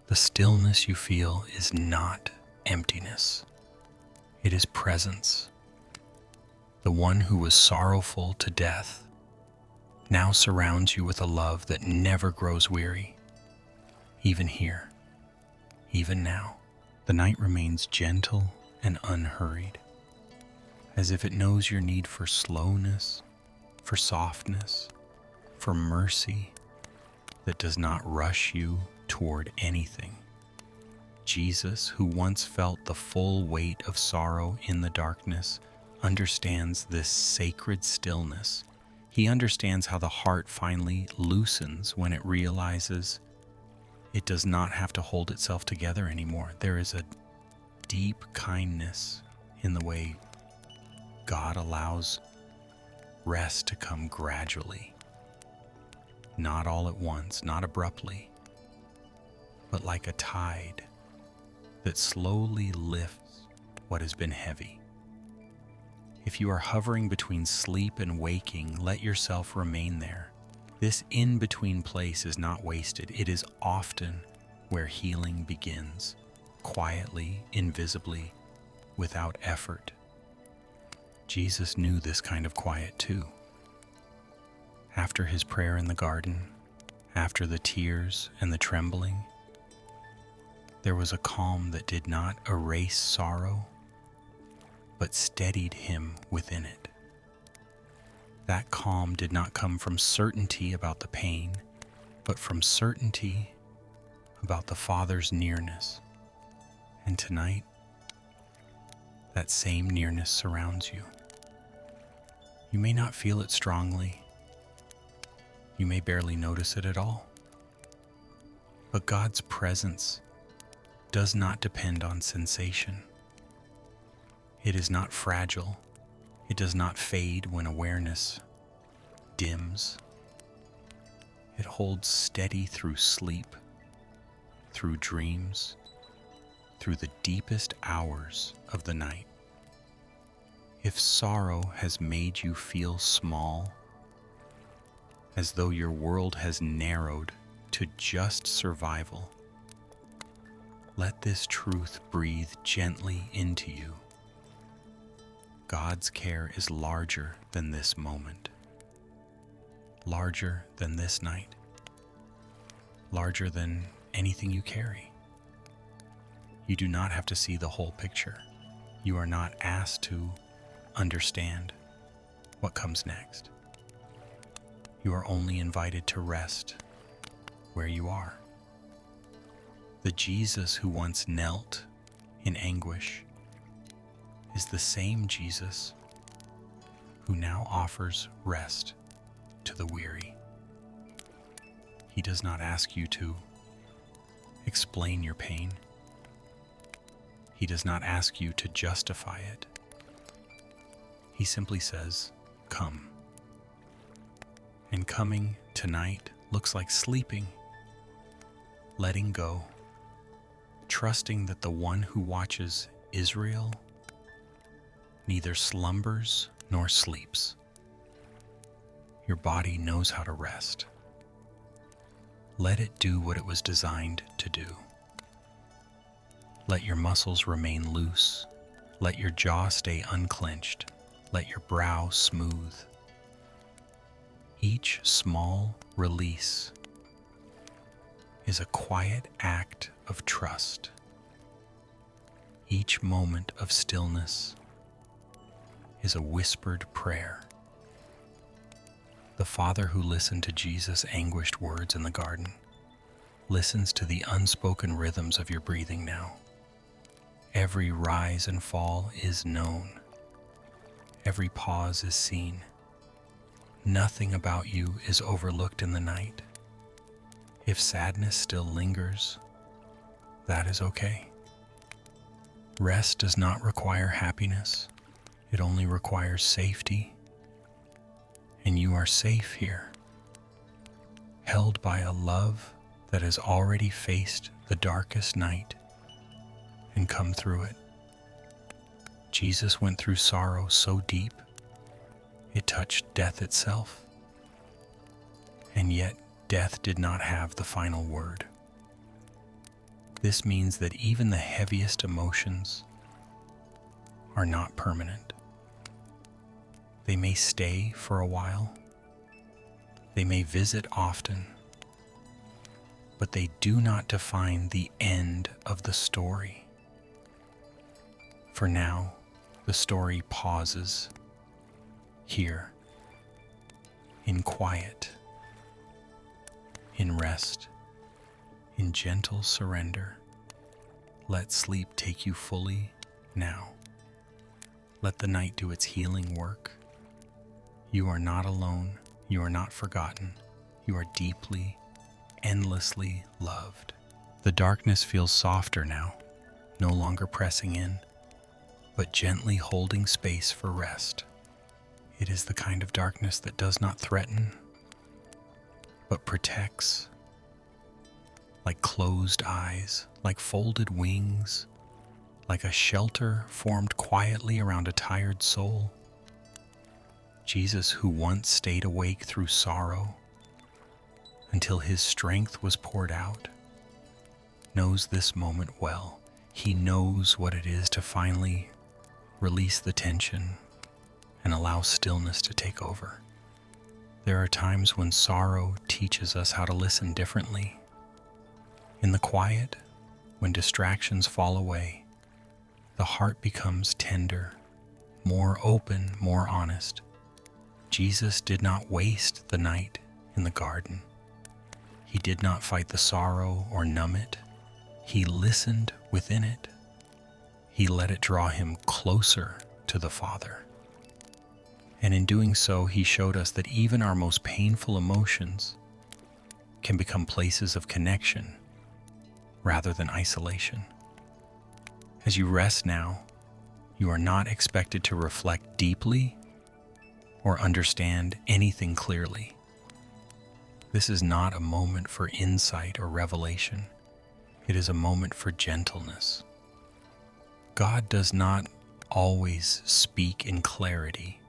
The stillness you feel is not emptiness. It is presence. The one who was sorrowful to death now surrounds you with a love that never grows weary, even here, even now. The night remains gentle and unhurried, as if it knows your need for slowness, for softness, for mercy that does not rush you toward anything. Jesus, who once felt the full weight of sorrow in the darkness, understands this sacred stillness. He understands how the heart finally loosens when it realizes it does not have to hold itself together anymore. There is a deep kindness in the way God allows rest to come gradually, not all at once, not abruptly, but like a tide that slowly lifts what has been heavy. If you are hovering between sleep and waking, let yourself remain there. This in-between place is not wasted. It is often where healing begins, quietly, invisibly, without effort. Jesus knew this kind of quiet too. After his prayer in the garden, after the tears and the trembling, there was a calm that did not erase sorrow, but steadied him within it. That calm did not come from certainty about the pain, but from certainty about the Father's nearness. And tonight, that same nearness surrounds you. You may not feel it strongly. You may barely notice it at all. But God's presence does not depend on sensation. It is not fragile. It does not fade when awareness dims. It holds steady through sleep, through dreams, through the deepest hours of the night. If sorrow has made you feel small, as though your world has narrowed to just survival, let this truth breathe gently into you. God's care is larger than this moment, larger than this night, larger than anything you carry. You do not have to see the whole picture. You are not asked to understand what comes next. You are only invited to rest where you are. The Jesus who once knelt in anguish is the same Jesus who now offers rest to the weary. He does not ask you to explain your pain. He does not ask you to justify it. He simply says, "Come." And coming tonight looks like sleeping, letting go, trusting that the one who watches Israel neither slumbers nor sleeps. Your body knows how to rest. Let it do what it was designed to do. Let your muscles remain loose. Let your jaw stay unclenched. Let your brow smooth. Each small release is a quiet act of trust. Each moment of stillness is a whispered prayer. The Father who listened to Jesus' anguished words in the garden listens to the unspoken rhythms of your breathing now. Every rise and fall is known. Every pause is seen. Nothing about you is overlooked in the night. If sadness still lingers, that is okay. Rest does not require happiness. It only requires safety. And you are safe here, held by a love that has already faced the darkest night and come through it. Jesus went through sorrow so deep, it touched death itself. And yet, death did not have the final word. This means that even the heaviest emotions are not permanent. They may stay for a while. They may visit often. But they do not define the end of the story. For now, the story pauses here, in quiet, in rest, in gentle surrender. Let sleep take you fully now. Let the night do its healing work. You are not alone. You are not forgotten. You are deeply, endlessly loved. The darkness feels softer now, no longer pressing in, but gently holding space for rest. It is the kind of darkness that does not threaten, but protects, like closed eyes, like folded wings, like a shelter formed quietly around a tired soul. Jesus, who once stayed awake through sorrow until his strength was poured out, knows this moment well. He knows what it is to finally release the tension and allow stillness to take over. There are times when sorrow teaches us how to listen differently. In the quiet, when distractions fall away, the heart becomes tender, more open, more honest. Jesus did not waste the night in the garden. He did not fight the sorrow or numb it. He listened within it. He let it draw him closer to the Father. And in doing so, he showed us that even our most painful emotions can become places of connection rather than isolation. As you rest now, you are not expected to reflect deeply or understand anything clearly. This is not a moment for insight or revelation. It is a moment for gentleness. God does not always speak in clarity.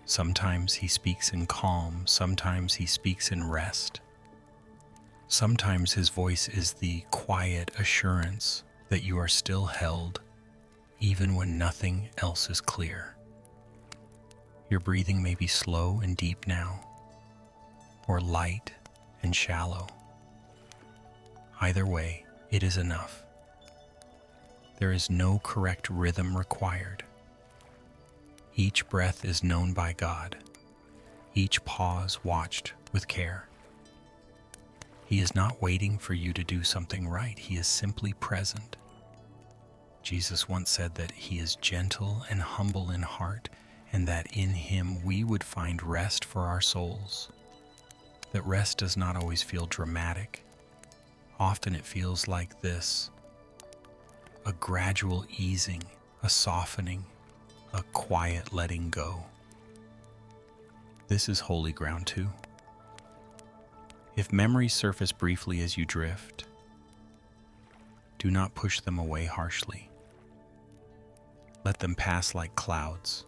Sometimes he speaks in calm. Sometimes he speaks in rest. Sometimes his voice is the quiet assurance that you are still held, even when nothing else is clear. Your breathing may be slow and deep now, or light and shallow. Either way, it is enough. There is no correct rhythm required. Each breath is known by God, each pause watched with care. He is not waiting for you to do something right. He is simply present. Jesus once said that he is gentle and humble in heart, and that in him we would find rest for our souls. That rest does not always feel dramatic. Often it feels like this: a gradual easing, a softening, a quiet letting go. This is holy ground too.
If memories surface briefly as you drift, do not push them away harshly. Let them pass like clouds.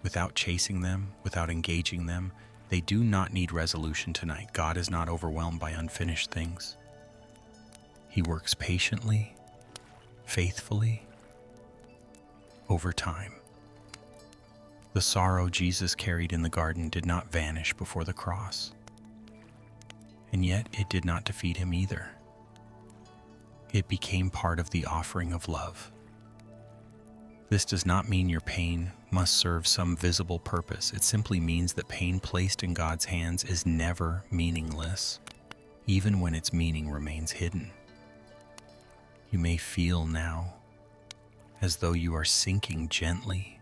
Without chasing them, without engaging them, they do not need resolution tonight. God is not overwhelmed by unfinished things. He works patiently, faithfully, over time. The sorrow Jesus carried in the garden did not vanish before the cross, and yet it did not defeat him either. It became part of the offering of love. This does not mean your pain must serve some visible purpose. It simply means that pain placed in God's hands is never meaningless, even when its meaning remains hidden. You may feel now as though you are sinking gently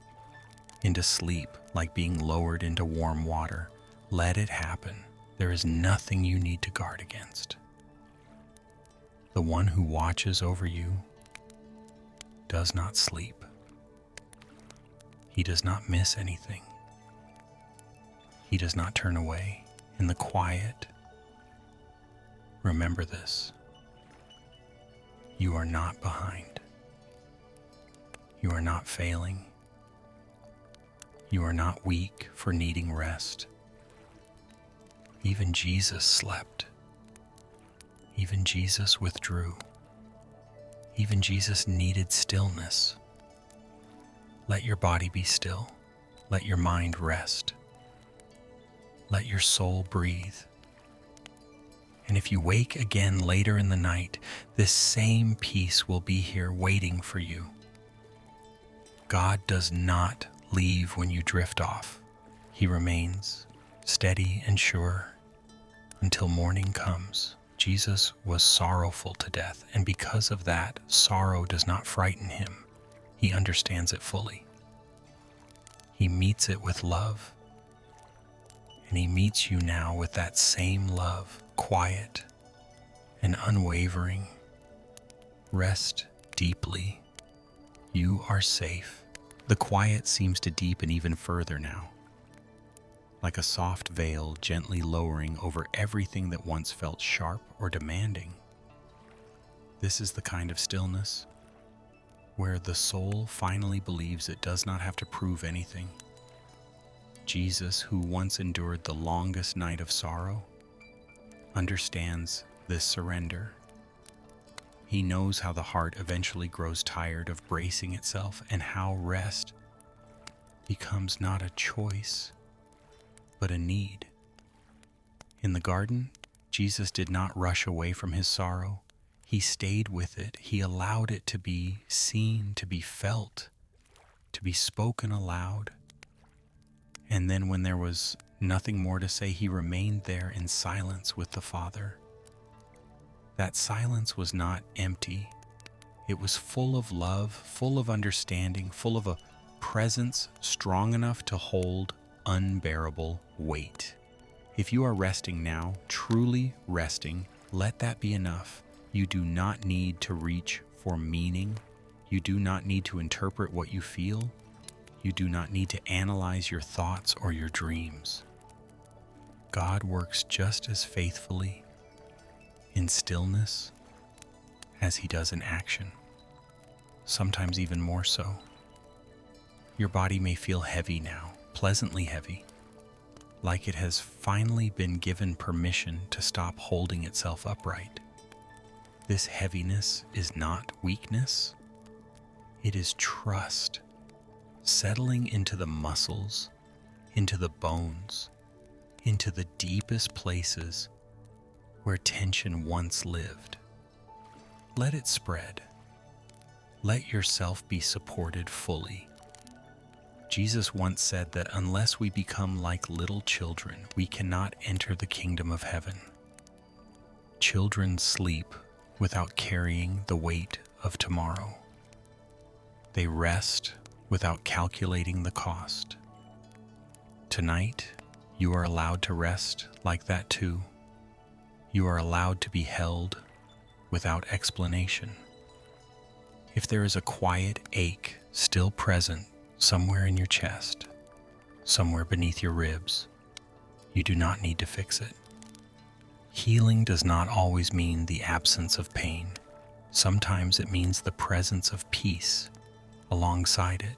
into sleep, like being lowered into warm water. Let it happen. There is nothing you need to guard against. The one who watches over you does not sleep. He does not miss anything. He does not turn away. In the quiet, remember this. You are not behind. You are not failing. You are not weak for needing rest. Even Jesus slept. Even Jesus withdrew. Even Jesus needed stillness. Let your body be still. Let your mind rest. Let your soul breathe. And if you wake again later in the night, this same peace will be here waiting for you. God does not leave when you drift off. He remains steady and sure until morning comes. Jesus was sorrowful to death, and because of that, sorrow does not frighten him. He understands it fully. He meets it with love, and he meets you now with that same love, quiet and unwavering. Rest deeply. You are safe. The quiet seems to deepen even further now, like a soft veil gently lowering over everything that once felt sharp or demanding. This is the kind of stillness where the soul finally believes it does not have to prove anything. Jesus, who once endured the longest night of sorrow, understands this surrender. He knows how the heart eventually grows tired of bracing itself and how rest becomes not a choice, but a need. In the garden, Jesus did not rush away from his sorrow. He stayed with it. He allowed it to be seen, to be felt, to be spoken aloud. And then when there was nothing more to say, he remained there in silence with the Father. That silence was not empty. It was full of love, full of understanding, full of a presence strong enough to hold unbearable weight. If you are resting now, truly resting, let that be enough. You do not need to reach for meaning. You do not need to interpret what you feel. You do not need to analyze your thoughts or your dreams. God works just as faithfully in stillness as he does in action, sometimes even more so. Your body may feel heavy now, pleasantly heavy, like it has finally been given permission to stop holding itself upright. This heaviness is not weakness. It is trust, settling into the muscles, into the bones, into the deepest places where tension once lived. Let it spread. Let yourself be supported fully. Jesus once said that unless we become like little children, we cannot enter the kingdom of heaven. Children sleep without carrying the weight of tomorrow. They rest without calculating the cost. Tonight, you are allowed to rest like that too. You are allowed to be held without explanation. If there is a quiet ache still present somewhere in your chest, somewhere beneath your ribs, you do not need to fix it.
Healing does not always mean the absence of pain. Sometimes it means the presence of peace alongside it.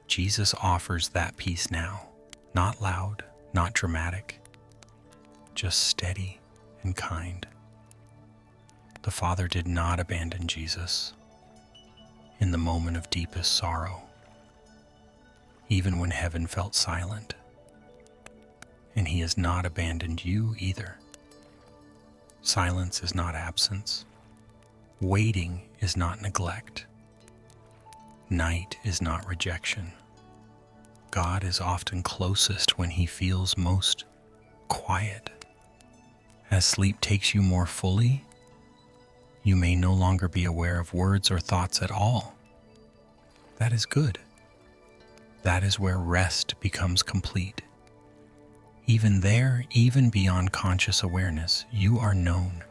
Jesus offers that peace now, not loud, not dramatic, just steady and kind. The Father did not abandon Jesus in the moment of deepest sorrow, even when heaven felt silent. And He has not abandoned you either. Silence is not absence. Waiting is not neglect. Night is not rejection. God is often closest when He feels most quiet. As sleep takes you more fully, you may no longer be aware of words or thoughts at all. That is good. That is where rest becomes complete. Even there, even beyond conscious awareness, you are known.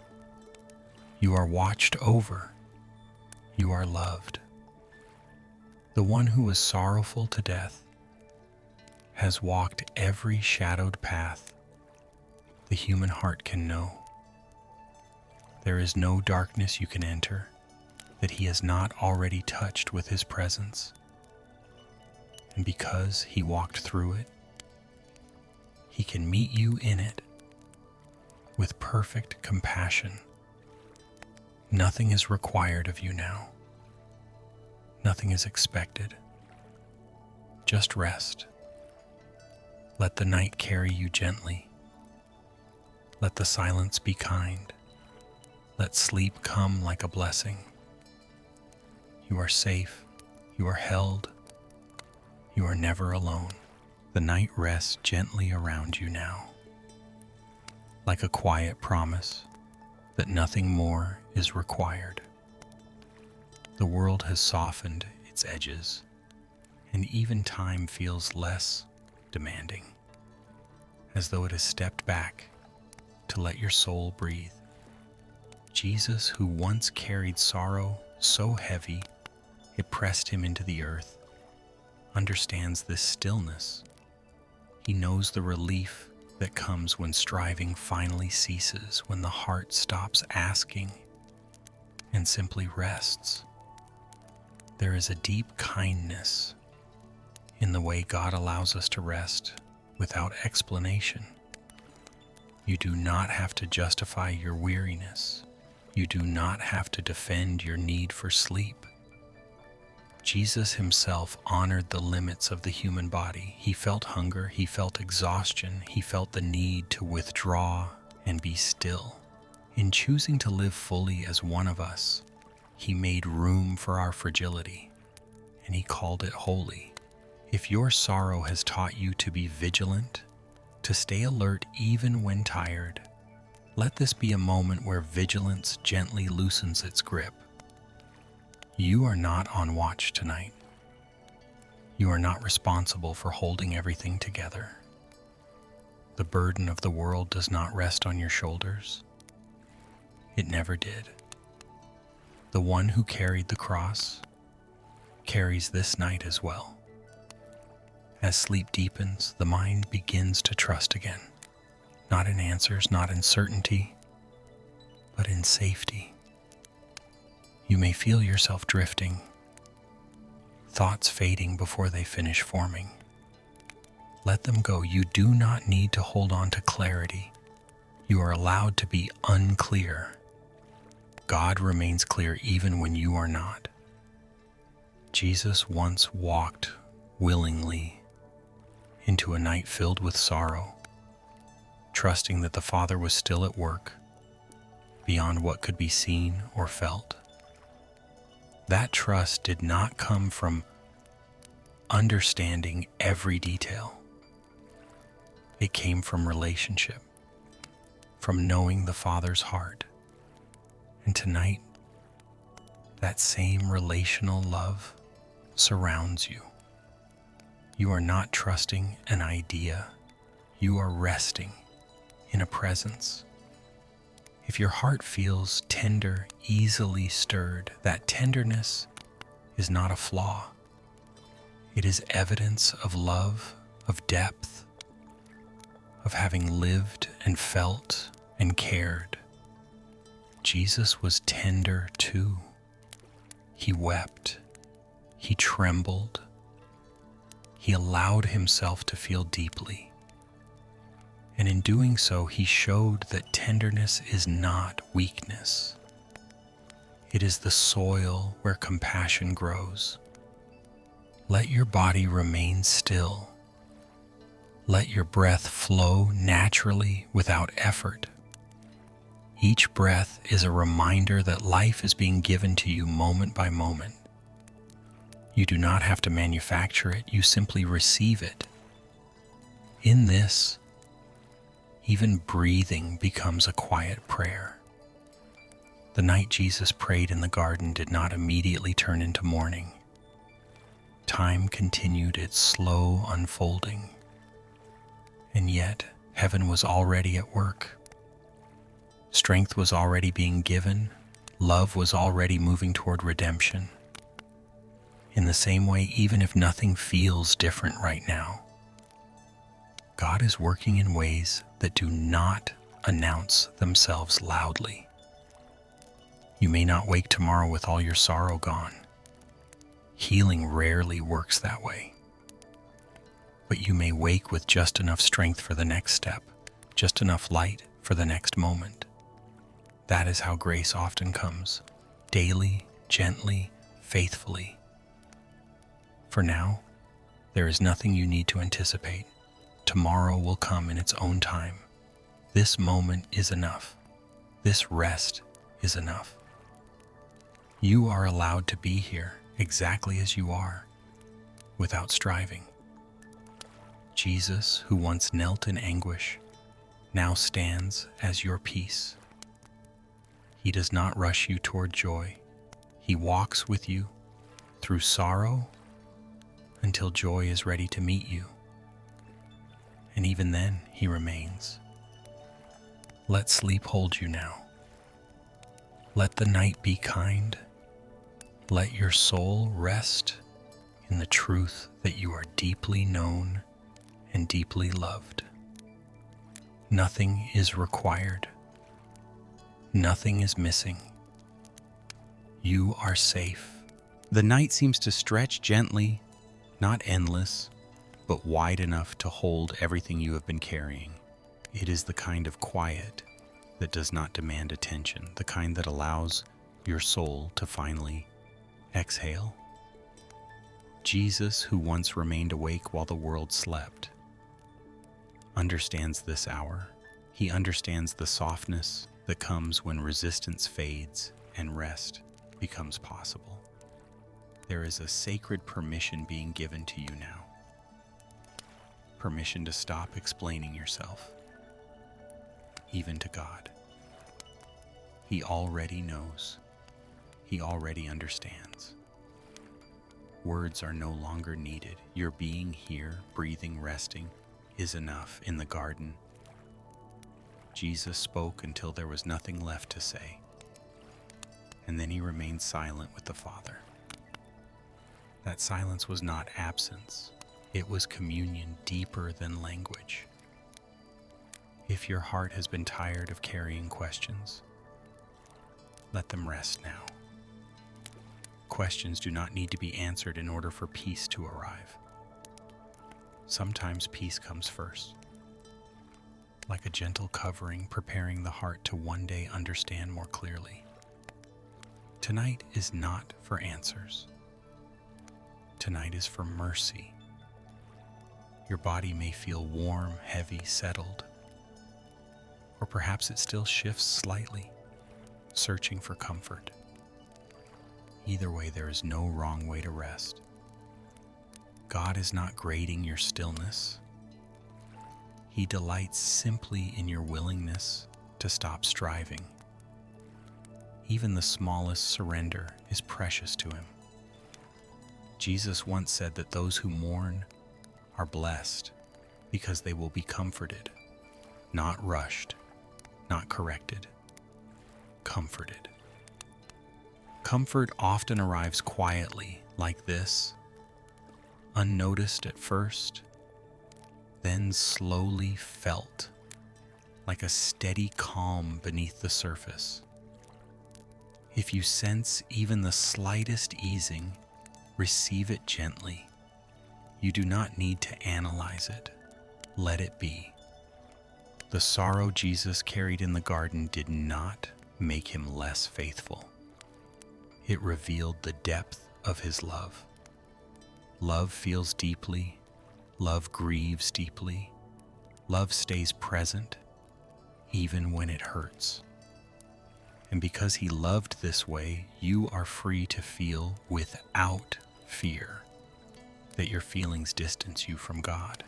You are watched over. You are loved. The one who was sorrowful to death has walked every shadowed path the human heart can know. There is no darkness you can enter that He has not already touched with His presence. And because He walked through it, He can meet you in it with perfect compassion. Nothing is required of you now. Nothing is expected. Just rest. Let the night carry you gently. Let the silence be kind. Let sleep come like a blessing. You are safe. You are held. You are never alone. The night rests gently around you now, like a quiet promise that nothing more is required. The world has softened its edges, and even time feels less demanding, as though it has stepped back to let your soul breathe. Jesus, who once carried sorrow so heavy it pressed Him into the earth, understands this stillness. He knows the relief that comes when striving finally ceases, when the heart stops asking and simply rests. There is a deep kindness in the way God allows us to rest without explanation. You do not have to justify your weariness. You do not have to defend your need for sleep. Jesus Himself honored the limits of the human body. He felt hunger, He felt exhaustion, He felt the need to withdraw and be still. In choosing to live fully as one of us, He made room for our fragility, and He called it holy. If your sorrow has taught you to be vigilant, to stay alert even when tired, let this be a moment where vigilance gently loosens its grip. You are not on watch tonight. You are not responsible for holding everything together. The burden of the world does not rest on your shoulders. It never did. The one who carried the cross carries this night as well. As sleep deepens, the mind begins to trust again, not in answers, not in certainty, but in safety. You may feel yourself drifting, thoughts fading before they finish forming. Let them go. You do not need to hold on to clarity. You are allowed to be unclear. God remains clear even when you are not. Jesus once walked willingly into a night filled with sorrow, trusting that the Father was still at work beyond what could be seen or felt. That trust did not come from understanding every detail. It came from relationship, from knowing the Father's heart. And tonight, that same relational love surrounds you. You are not trusting an idea. You are resting in a presence. If your heart feels tender, easily stirred, that tenderness is not a flaw. It is evidence of love, of depth, of having lived and felt and cared. Jesus was tender too. He wept. He trembled. He allowed himself to feel deeply. And in doing so, he showed that tenderness is not weakness. It is the soil where compassion grows. Let your body remain still. Let your breath flow naturally without effort. Each breath is a reminder that life is being given to you moment by moment. You do not have to manufacture it, you simply receive it. In this, even breathing becomes a quiet prayer. The night Jesus prayed in the garden did not immediately turn into morning. Time continued its slow unfolding, and yet heaven was already at work. Strength was already being given, love was already moving toward redemption. In the same way, even if nothing feels different right now, God is working in ways that do not announce themselves loudly. You may not wake tomorrow with all your sorrow gone. Healing rarely works that way. But you may wake with just enough strength for the next step, just enough light for the next moment. That is how grace often comes, daily, gently, faithfully. For now, there is nothing you need to anticipate. Tomorrow will come in its own time. This moment is enough. This rest is enough. You are allowed to be here exactly as you are, without striving. Jesus, who once knelt in anguish, now stands as your peace. He does not rush you toward joy. He walks with you through sorrow until joy is ready to meet you. And even then, he remains. Let sleep hold you now. Let the night be kind. Let your soul rest in the truth that you are deeply known and deeply loved. Nothing is required. Nothing is missing. You are safe.
The night seems to stretch gently, not endless, but wide enough to hold everything you have been carrying. It is the kind of quiet that does not demand attention, the kind that allows your soul to finally exhale. Jesus, who once remained awake while the world slept, understands this hour. He understands the softness that comes when resistance fades and rest becomes possible. There is a sacred permission being given to you now. Permission to stop explaining yourself, even to God. He already knows. He already understands. Words are no longer needed. Your being here, breathing, resting, is enough. In the garden, Jesus spoke until there was nothing left to say, and then he remained silent with the Father. That silence was not absence. It was communion deeper than language. If your heart has been tired of carrying questions, let them rest now. Questions do not need to be answered in order for peace to arrive. Sometimes peace comes first, like a gentle covering preparing the heart to one day understand more clearly. Tonight is not for answers. Tonight is for mercy. Your body may feel warm, heavy, settled, or perhaps it still shifts slightly, searching for comfort. Either way, there is no wrong way to rest. God is not grading your stillness. He delights simply in your willingness to stop striving. Even the smallest surrender is precious to him. Jesus once said that those who mourn are blessed because they will be comforted, not rushed, not corrected, comforted. Comfort often arrives quietly, like this, unnoticed at first, then slowly felt, like a steady calm beneath the surface. If you sense even the slightest easing, receive it gently. You do not need to analyze it. Let it be. The sorrow Jesus carried in the garden did not make him less faithful. It revealed the depth of his love. Love feels deeply. Love grieves deeply. Love stays present, even when it hurts. And because he loved this way, you are free to feel without fear that your feelings distance you from God.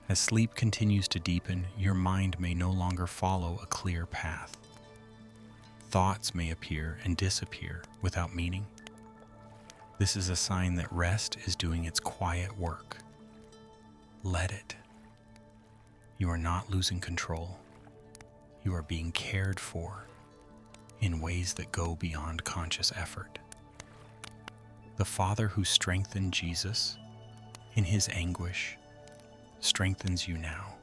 As sleep continues to deepen, your mind may no longer follow a clear path. Thoughts may appear and disappear without meaning. This is a sign that rest is doing its quiet work. Let it. You are not losing control. You are being cared for in ways that go beyond conscious effort. The Father who strengthened Jesus in his anguish strengthens you now,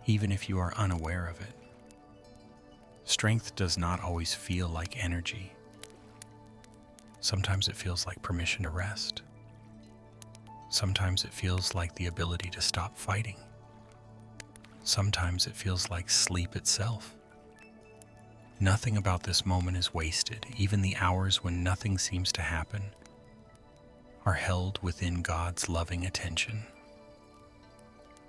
even if you are unaware of it. Strength does not always feel like energy. Sometimes it feels like permission to rest. Sometimes it feels like the ability to stop fighting. Sometimes it feels like sleep itself. Nothing about this moment is wasted. Even the hours when nothing seems to happen are held within God's loving attention.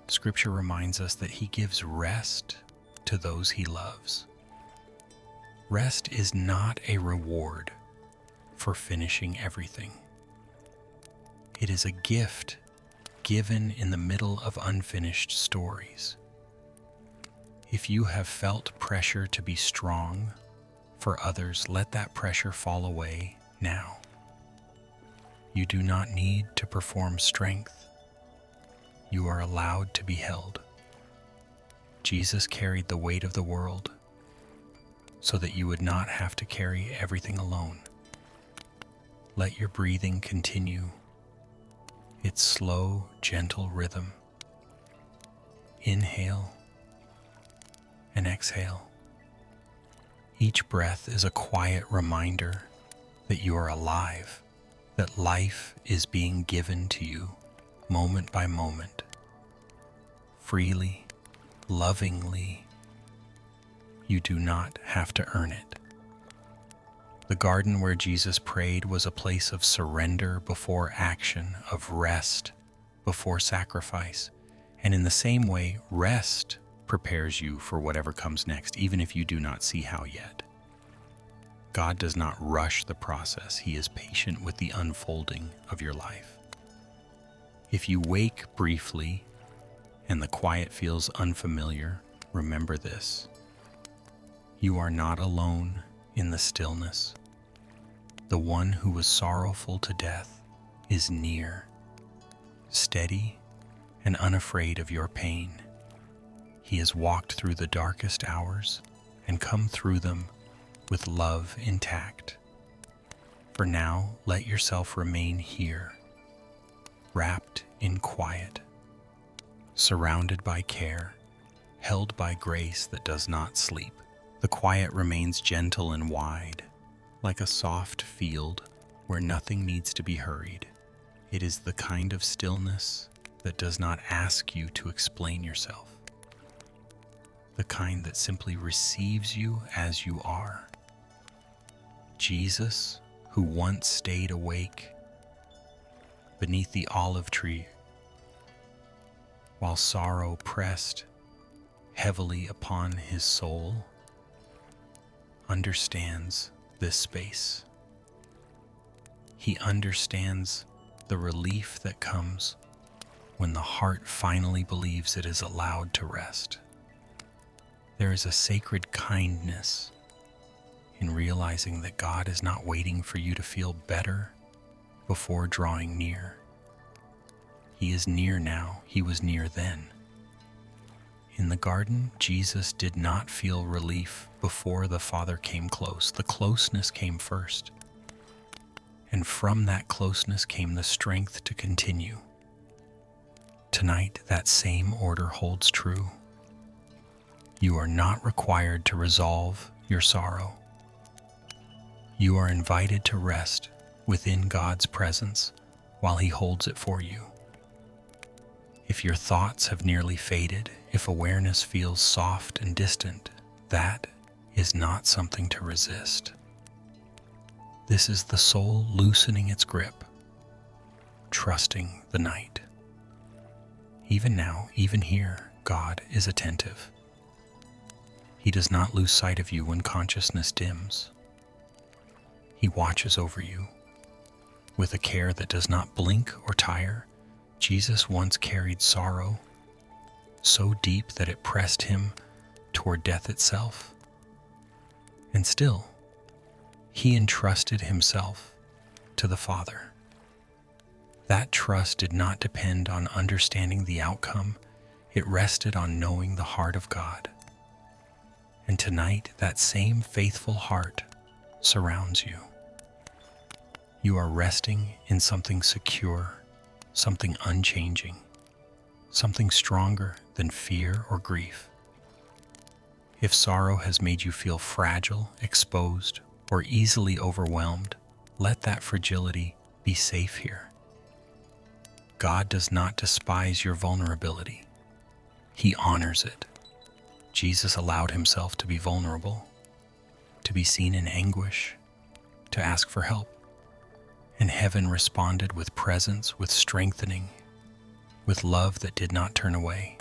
Scripture reminds us that he gives rest to those he loves. Rest is not a reward for finishing everything. It is a gift given in the middle of unfinished stories. If you have felt pressure to be strong for others, let that pressure fall away now. You do not need to perform strength. You are allowed to be held. Jesus carried the weight of the world so that you would not have to carry everything alone. Let your breathing continue its slow, gentle rhythm. Inhale and exhale. Each breath is a quiet reminder that you are alive, that life is being given to you moment by moment, freely, lovingly. You do not have to earn it. The garden where Jesus prayed was a place of surrender before action, of rest before sacrifice. And in the same way, rest prepares you for whatever comes next, even if you do not see how yet. God does not rush the process. He is patient with the unfolding of your life. If you wake briefly and the quiet feels unfamiliar, remember this. You are not alone in the stillness. The one who was sorrowful to death is near, steady and unafraid of your pain. He has walked through the darkest hours and come through them with love intact. For now, let yourself remain here, wrapped in quiet, surrounded by care, held by grace that does not sleep. The quiet remains gentle and wide, like a soft field where nothing needs to be hurried. It is the kind of stillness that does not ask you to explain yourself, the kind that simply receives you as you are. Jesus, who once stayed awake beneath the olive tree while sorrow pressed heavily upon his soul, understands this space. He understands the relief that comes when the heart finally believes it is allowed to rest. There is a sacred kindness in realizing that God is not waiting for you to feel better before drawing near. He is near now. He was near then. In the garden, Jesus did not feel relief before the Father came close. The closeness came first. And from that closeness came the strength to continue. Tonight, that same order holds true.
You are not required to resolve your sorrow. You are invited to rest within God's presence while He holds it for you. If your thoughts have nearly faded, if awareness feels soft and distant, that is not something to resist. This is the soul loosening its grip, trusting the night. Even now, even here, God is attentive. He does not lose sight of you when consciousness dims. He watches over you with a care that does not blink or tire. Jesus once carried sorrow so deep that it pressed Him toward death itself. And still, He entrusted Himself to the Father. That trust did not depend on understanding the outcome. It rested on knowing the heart of God. And tonight, that same faithful heart surrounds you. You are resting in something secure, something unchanging, something stronger than fear or grief. If sorrow has made you feel fragile, exposed, or easily overwhelmed, let that fragility be safe here. God does not despise your vulnerability. He honors it. Jesus allowed Himself to be vulnerable, to be seen in anguish, to ask for help. And heaven responded with presence, with strengthening, with love that did not turn away.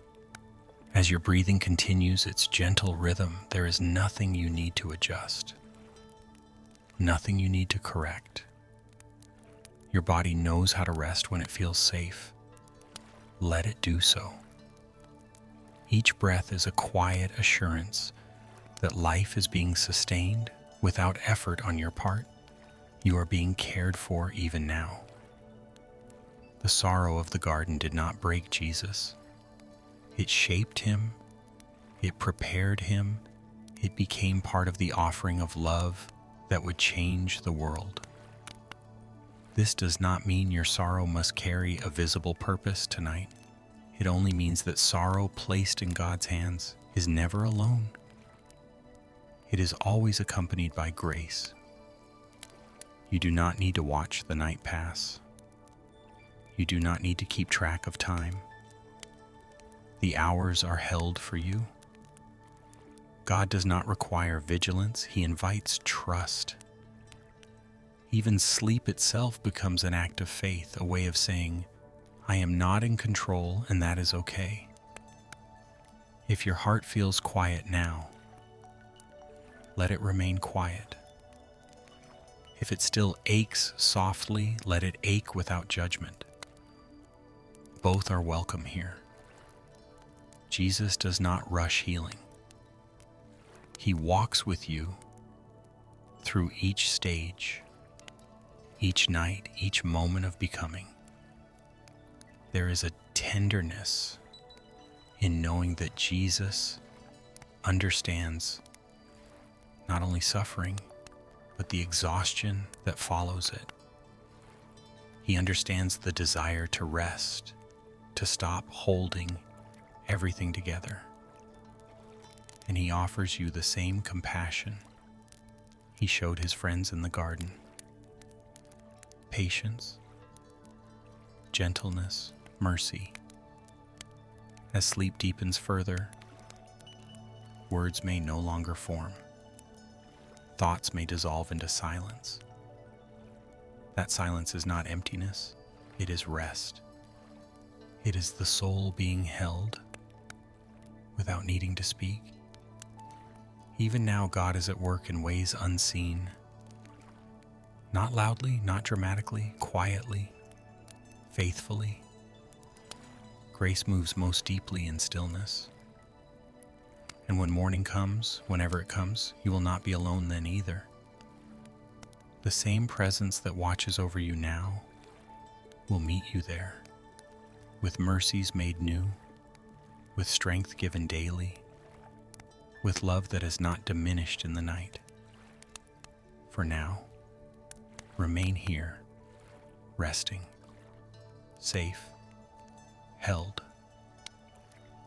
As your breathing continues its gentle rhythm, there is nothing you need to adjust, nothing you need to correct. Your body knows how to rest when it feels safe. Let it do so. Each breath is a quiet assurance that life is being sustained without effort on your part. You are being cared for even now. The sorrow of the garden did not break Jesus. It shaped Him. It prepared Him. It became part of the offering of love that would change the world. This does not mean your sorrow must carry a visible purpose tonight. It only means that sorrow placed in God's hands is never alone. It is always accompanied by grace. You do not need to watch the night pass. You do not need to keep track of time. The hours are held for you. God does not require vigilance. He invites trust. Even sleep itself becomes an act of faith, a way of saying, I am not in control, and that is okay. If your heart feels quiet now, let it remain quiet. If it still aches softly, let it ache without judgment. Both are welcome here. Jesus does not rush healing. He walks with you through each stage, each night, each moment of becoming. There is a tenderness in knowing that Jesus understands not only suffering, but the exhaustion that follows it. He understands the desire to rest, to stop holding everything together. And He offers you the same compassion He showed His friends in the garden. Patience, gentleness, mercy. As sleep deepens further, words may no longer form. Thoughts may dissolve into silence. That silence is not emptiness, it is rest. It is the soul being held without needing to speak. Even now, God is at work in ways unseen. Not loudly, not dramatically, quietly, faithfully. Grace moves most deeply in stillness. And when morning comes, whenever it comes, you will not be alone then either. The same presence that watches over you now will meet you there, with mercies made new, with strength given daily, with love that is not diminished in the night. For now, remain here, resting, safe, held.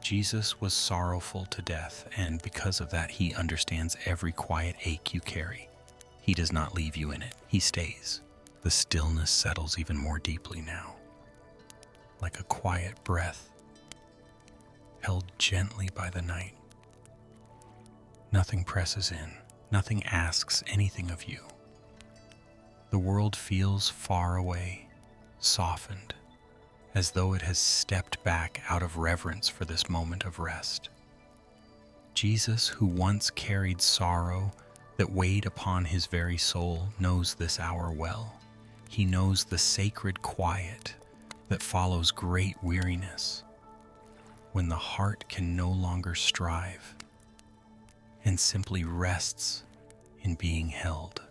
Jesus was sorrowful to death, and because of that, he understands every quiet ache you carry. He does not leave you in it. He stays. The stillness settles even more deeply now, like a quiet breath held gently by the night. Nothing presses in. Nothing asks anything of you. The world feels far away, softened, as though it has stepped back out of reverence for this moment of rest. Jesus, who once carried sorrow that weighed upon his very soul, knows this hour well. He knows the sacred quiet that follows great weariness, when the heart can no longer strive and simply rests in being held.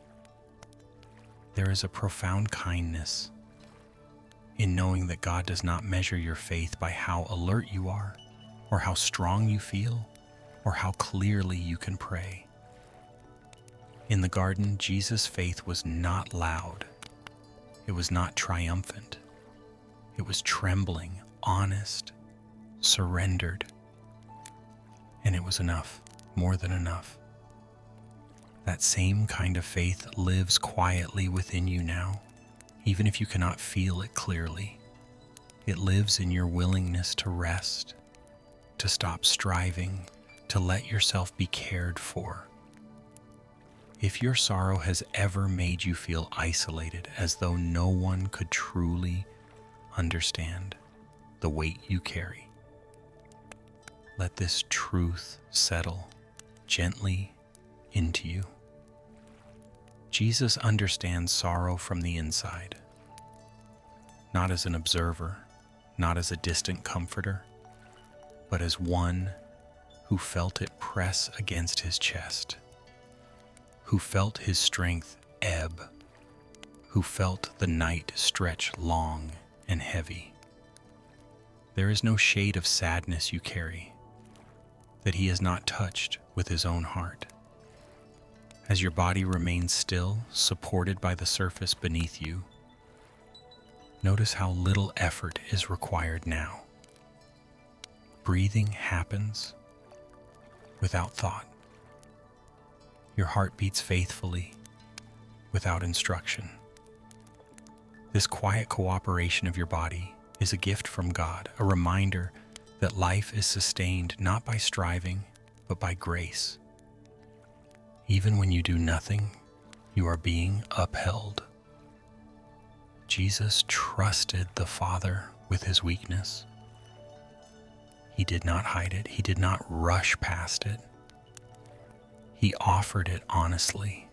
There is a profound kindness in knowing that God does not measure your faith by how alert you are, or how strong you feel, or how clearly you can pray. In the garden, Jesus' faith was not loud. It was not triumphant. It was trembling, honest, surrendered. And it was enough, more than enough. That same kind of faith lives quietly within you now, even if you cannot feel it clearly. It lives in your willingness to rest, to stop striving, to let yourself be cared for. If your sorrow has ever made you feel isolated, as though no one could truly understand the weight you carry, let this truth settle gently into you. Jesus understands sorrow from the inside, not as an observer, not as a distant comforter, but as one who felt it press against his chest, who felt his strength ebb, who felt the night stretch long and heavy. There is no shade of sadness you carry that he has not touched with his own heart. As your body remains still, supported by the surface beneath you, notice how little effort is required now. Breathing happens without thought. Your heart beats faithfully without instruction. This quiet cooperation of your body is a gift from God, a reminder that life is sustained not by striving, but by grace. Even when you do nothing, you are being upheld. Jesus trusted the Father with his weakness. He did not hide it. He did not rush past it. He offered it honestly.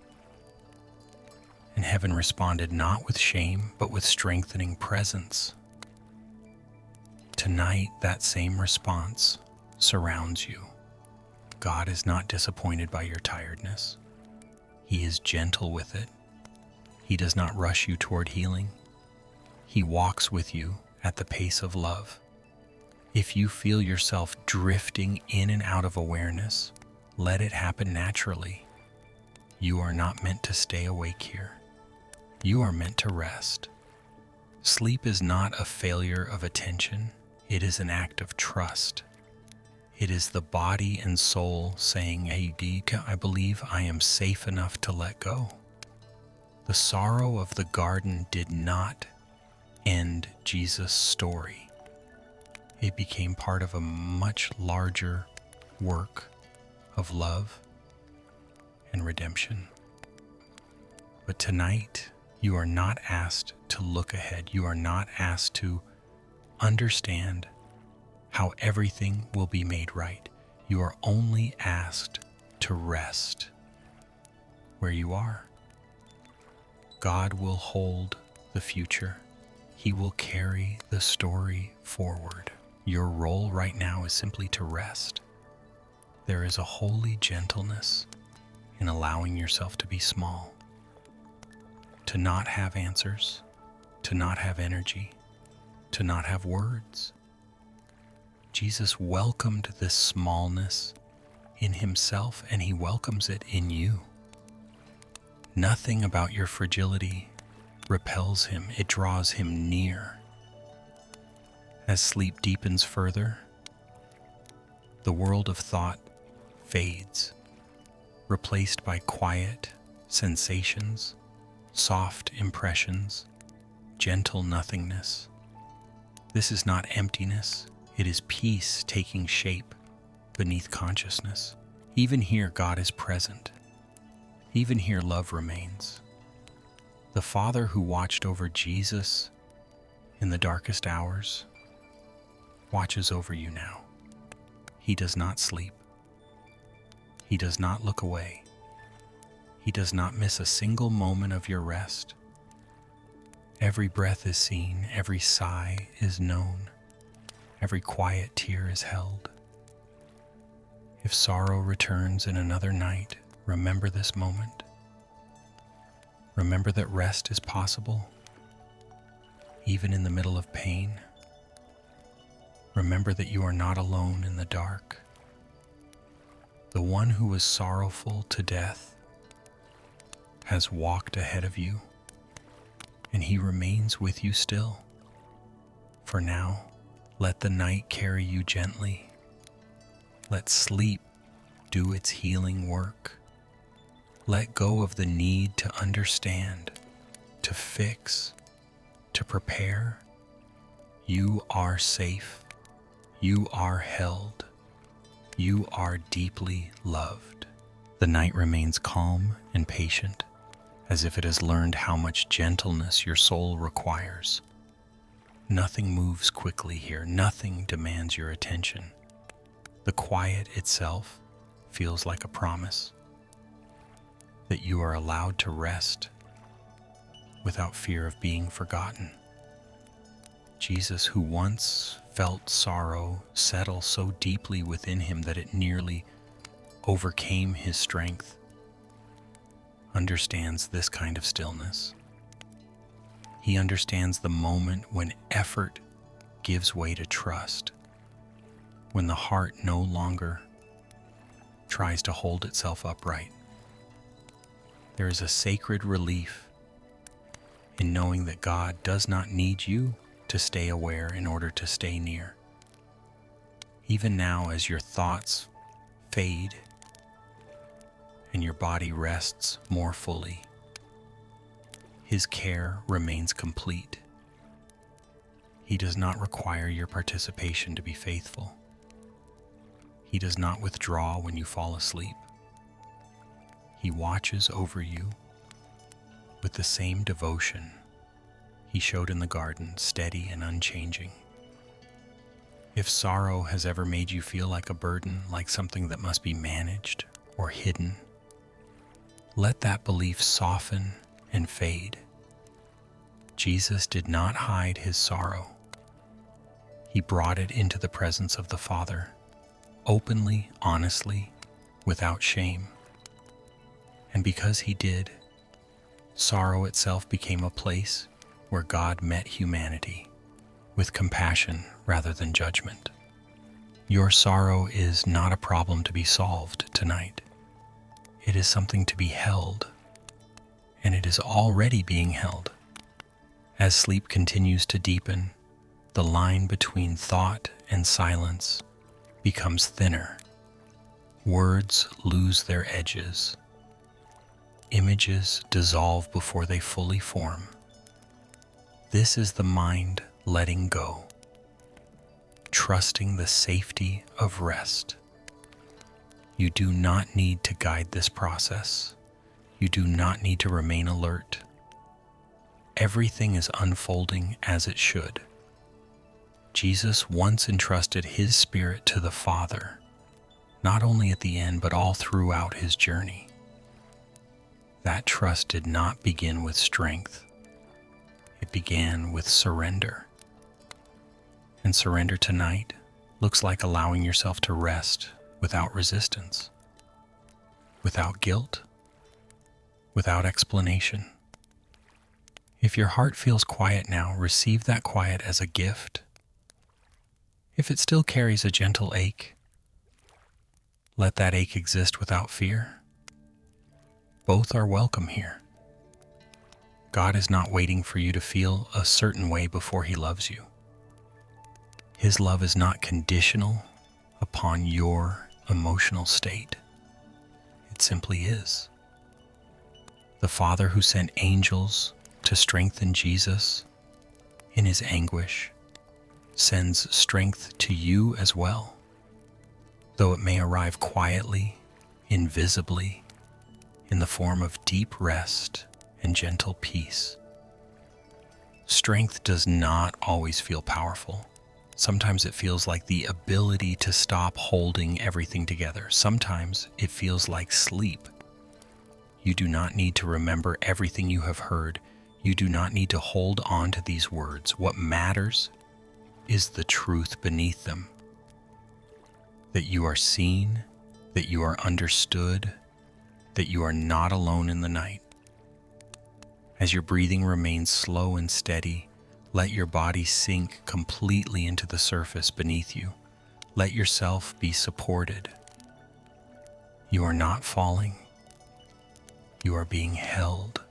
And heaven responded not with shame, but with strengthening presence. Tonight, that same response surrounds you. God is not disappointed by your tiredness. He is gentle with it. He does not rush you toward healing. He walks with you at the pace of love. If you feel yourself drifting in and out of awareness, let it happen naturally. You are not meant to stay awake here. You are meant to rest. Sleep is not a failure of attention. It is an act of trust. It is the body and soul saying, hey, Dika, I believe I am safe enough to let go. The sorrow of the garden did not end Jesus' story. It became part of a much larger work of love and redemption. But tonight, you are not asked to look ahead. You are not asked to understand how everything will be made right. You are only asked to rest where you are. God will hold the future. He will carry the story forward. Your role right now is simply to rest. There is a holy gentleness in allowing yourself to be small, to not have answers, to not have energy, to not have words. Jesus welcomed this smallness in himself, and he welcomes it in you. Nothing about your fragility repels him. It draws him near. As sleep deepens further, The world of thought fades, replaced by quiet sensations, soft impressions, gentle nothingness. This is not emptiness, it is peace taking shape beneath consciousness. Even here, God is present. Even here, love remains. The Father who watched over Jesus in the darkest hours watches over you now. He does not sleep. He does not look away. He does not miss a single moment of your rest. Every breath is seen, every sigh is known, every quiet tear is held. If sorrow returns in another night, remember this moment. Remember that rest is possible, even in the middle of pain. Remember that you are not alone in the dark. The one who was sorrowful to death has walked ahead of you, and he remains with you still. For now, let the night carry you gently. Let sleep do its healing work. Let go of the need to understand, to fix, to prepare. You are safe. You are held. You are deeply loved. The night remains calm and patient, as if it has learned how much gentleness your soul requires. Nothing moves quickly here. Nothing demands your attention. The quiet itself feels like a promise that you are allowed to rest without fear of being forgotten. Jesus, who once felt sorrow settle so deeply within him that it nearly overcame his strength, understands this kind of stillness. He understands the moment when effort gives way to trust, when the heart no longer tries to hold itself upright. There is a sacred relief in knowing that God does not need you to stay aware in order to stay near. Even now, as your thoughts fade and your body rests more fully, His care remains complete. He does not require your participation to be faithful. He does not withdraw when you fall asleep. He watches over you with the same devotion He showed in the garden, steady and unchanging. If sorrow has ever made you feel like a burden, like something that must be managed or hidden, let that belief soften and fade. Jesus did not hide His sorrow. He brought it into the presence of the Father, openly, honestly, without shame. And because He did, sorrow itself became a place where God met humanity with compassion rather than judgment. Your sorrow is not a problem to be solved tonight. It is something to be held, and it is already being held. As sleep continues to deepen, the line between thought and silence becomes thinner. Words lose their edges. Images dissolve before they fully form. This is the mind letting go, trusting the safety of rest. You do not need to guide this process. You do not need to remain alert. Everything is unfolding as it should. Jesus once entrusted His Spirit to the Father, not only at the end, but all throughout His journey. That trust did not begin with strength. It began with surrender. And surrender tonight looks like allowing yourself to rest without resistance, without guilt, without explanation. If your heart feels quiet now, receive that quiet as a gift. If it still carries a gentle ache, let that ache exist without fear. Both are welcome here. God is not waiting for you to feel a certain way before He loves you. His love is not conditional upon your emotional state. It simply is. The Father who sent angels to strengthen Jesus in his anguish sends strength to you as well, though it may arrive quietly, invisibly, in the form of deep rest and gentle peace. Strength does not always feel powerful. Sometimes it feels like the ability to stop holding everything together. Sometimes it feels like sleep. You do not need to remember everything you have heard. You do not need to hold on to these words. What matters is the truth beneath them. That you are seen, that you are understood, that you are not alone in the night. As your breathing remains slow and steady, let your body sink completely into the surface beneath you. Let yourself be supported. You are not falling. You are being held.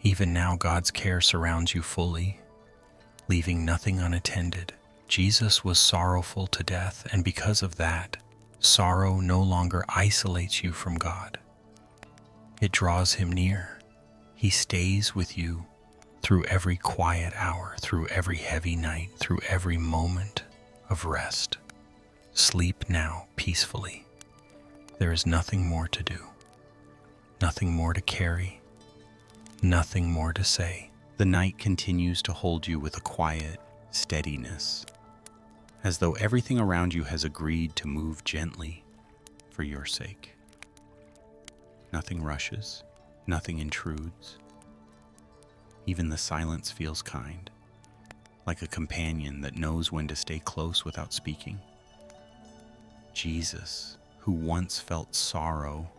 Even now, God's care surrounds you fully, leaving nothing unattended. Jesus was sorrowful to death, and because of that, sorrow no longer isolates you from God. It draws him near. He stays with you through every quiet hour, through every heavy night, through every moment of rest. Sleep now peacefully. There is nothing more to do, nothing more to carry, nothing more to say.
The night continues to hold you with a quiet steadiness, as though everything around you has agreed to move gently for your sake. Nothing rushes, nothing intrudes. Even the silence feels kind, like a companion that knows when to stay close without speaking. Jesus, who once felt sorrow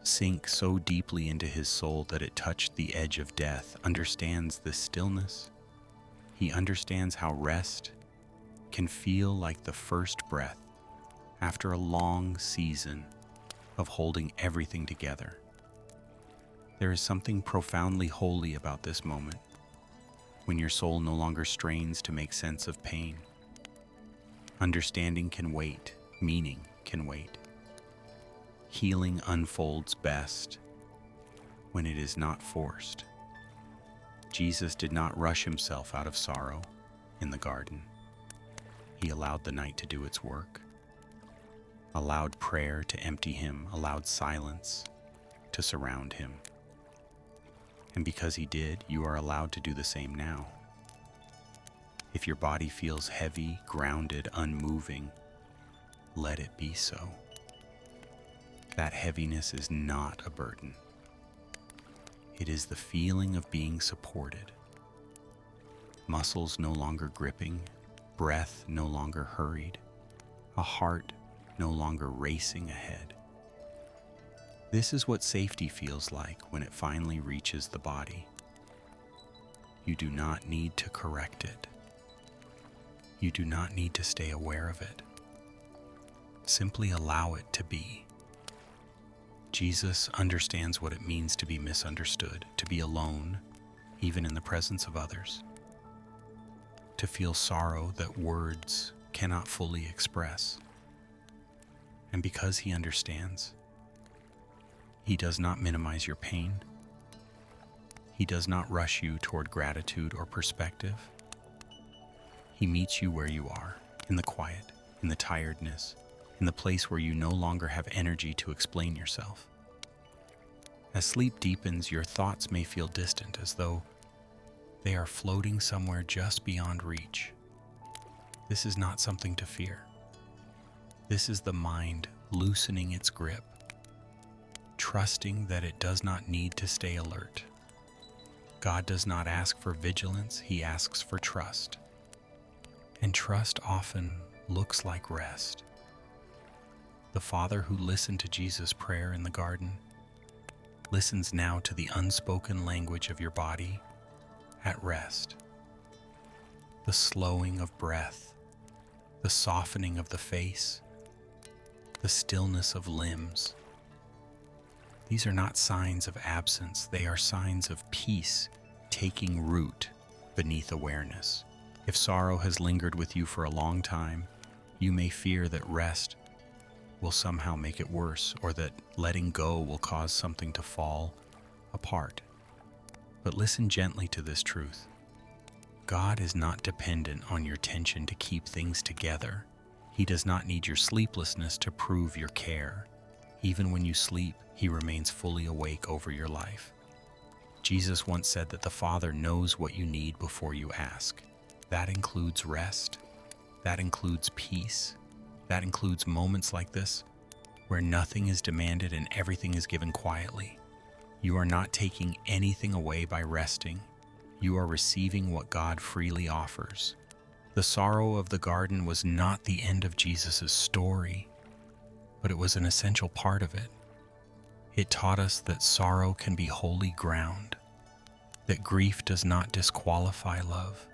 sink so deeply into his soul that it touched the edge of death, understands this stillness. He understands how rest can feel like the first breath after a long season of holding everything together. There is something profoundly holy about this moment, when your soul no longer strains to make sense of pain. Understanding can wait, meaning can wait. Healing unfolds best when it is not forced. Jesus did not rush himself out of sorrow in the garden. He allowed the night to do its work, allowed prayer to empty him, allowed silence to surround him. And because he did, you are allowed to do the same now. If your body feels heavy, grounded, unmoving, let it be so. That heaviness is not a burden. It is the feeling of being supported. Muscles no longer gripping, breath no longer hurried, a heart no longer racing ahead. This is what safety feels like when it finally reaches the body. You do not need to correct it. You do not need to stay aware of it. Simply allow it to be. Jesus understands what it means to be misunderstood, to be alone, even in the presence of others, to feel sorrow that words cannot fully express. And because he understands, he does not minimize your pain. He does not rush you toward gratitude or perspective. He meets you where you are, in the quiet, in the tiredness, in the place where you no longer have energy to explain yourself. As sleep deepens, your thoughts may feel distant, as though they are floating somewhere just beyond reach. This is not something to fear. This is the mind loosening its grip, trusting that it does not need to stay alert. God does not ask for vigilance, he asks for trust. And trust often looks like rest. The Father who listened to Jesus' prayer in the garden listens now to the unspoken language of your body at rest. The slowing of breath, the softening of the face, the stillness of limbs. These are not signs of absence, they are signs of peace taking root beneath awareness. If sorrow has lingered with you for a long time, You may fear that rest will somehow make it worse, or that letting go will cause something to fall apart. But listen gently to this truth. God is not dependent on your tension to keep things together. He does not need your sleeplessness to prove your care. Even when you sleep, He remains fully awake over your life. Jesus once said that the Father knows what you need before you ask. That includes rest. That includes peace. That includes moments like this, where nothing is demanded and everything is given quietly. You are not taking anything away by resting. You are receiving what God freely offers. The sorrow of the garden was not the end of Jesus' story, but it was an essential part of it. It taught us that sorrow can be holy ground, that grief does not disqualify love,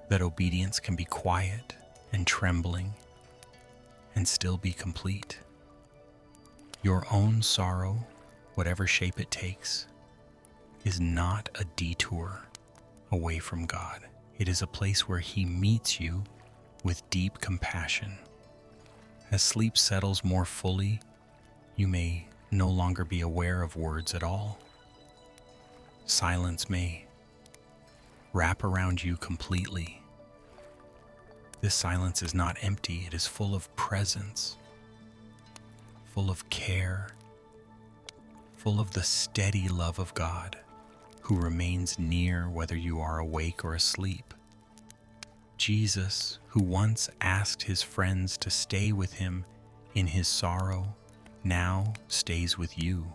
that obedience can be quiet and trembling and still be complete. Your own sorrow, whatever shape it takes, is not a detour away from God. It is a place where He meets you with deep compassion. As sleep settles more fully, you may no longer be aware of words at all. Silence may wrap around you completely. This silence is not empty, it is full of presence, full of care, full of the steady love of God, who remains near whether you are awake or asleep. Jesus, who once asked His friends to stay with Him in His sorrow, now stays with you,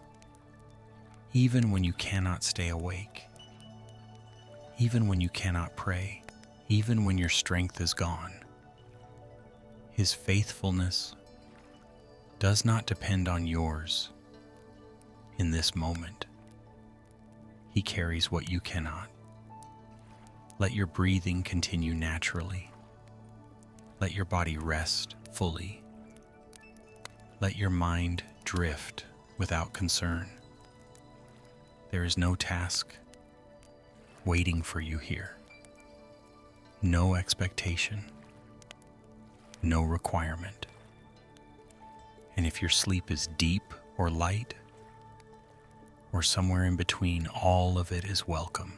even when you cannot stay awake, even when you cannot pray, even when your strength is gone. His faithfulness does not depend on yours in this moment. He carries what you cannot. Let your breathing continue naturally. Let your body rest fully. Let your mind drift without concern. There is no task waiting for you here. No expectation. No requirement. And if your sleep is deep or light, or somewhere in between, all of it is welcome.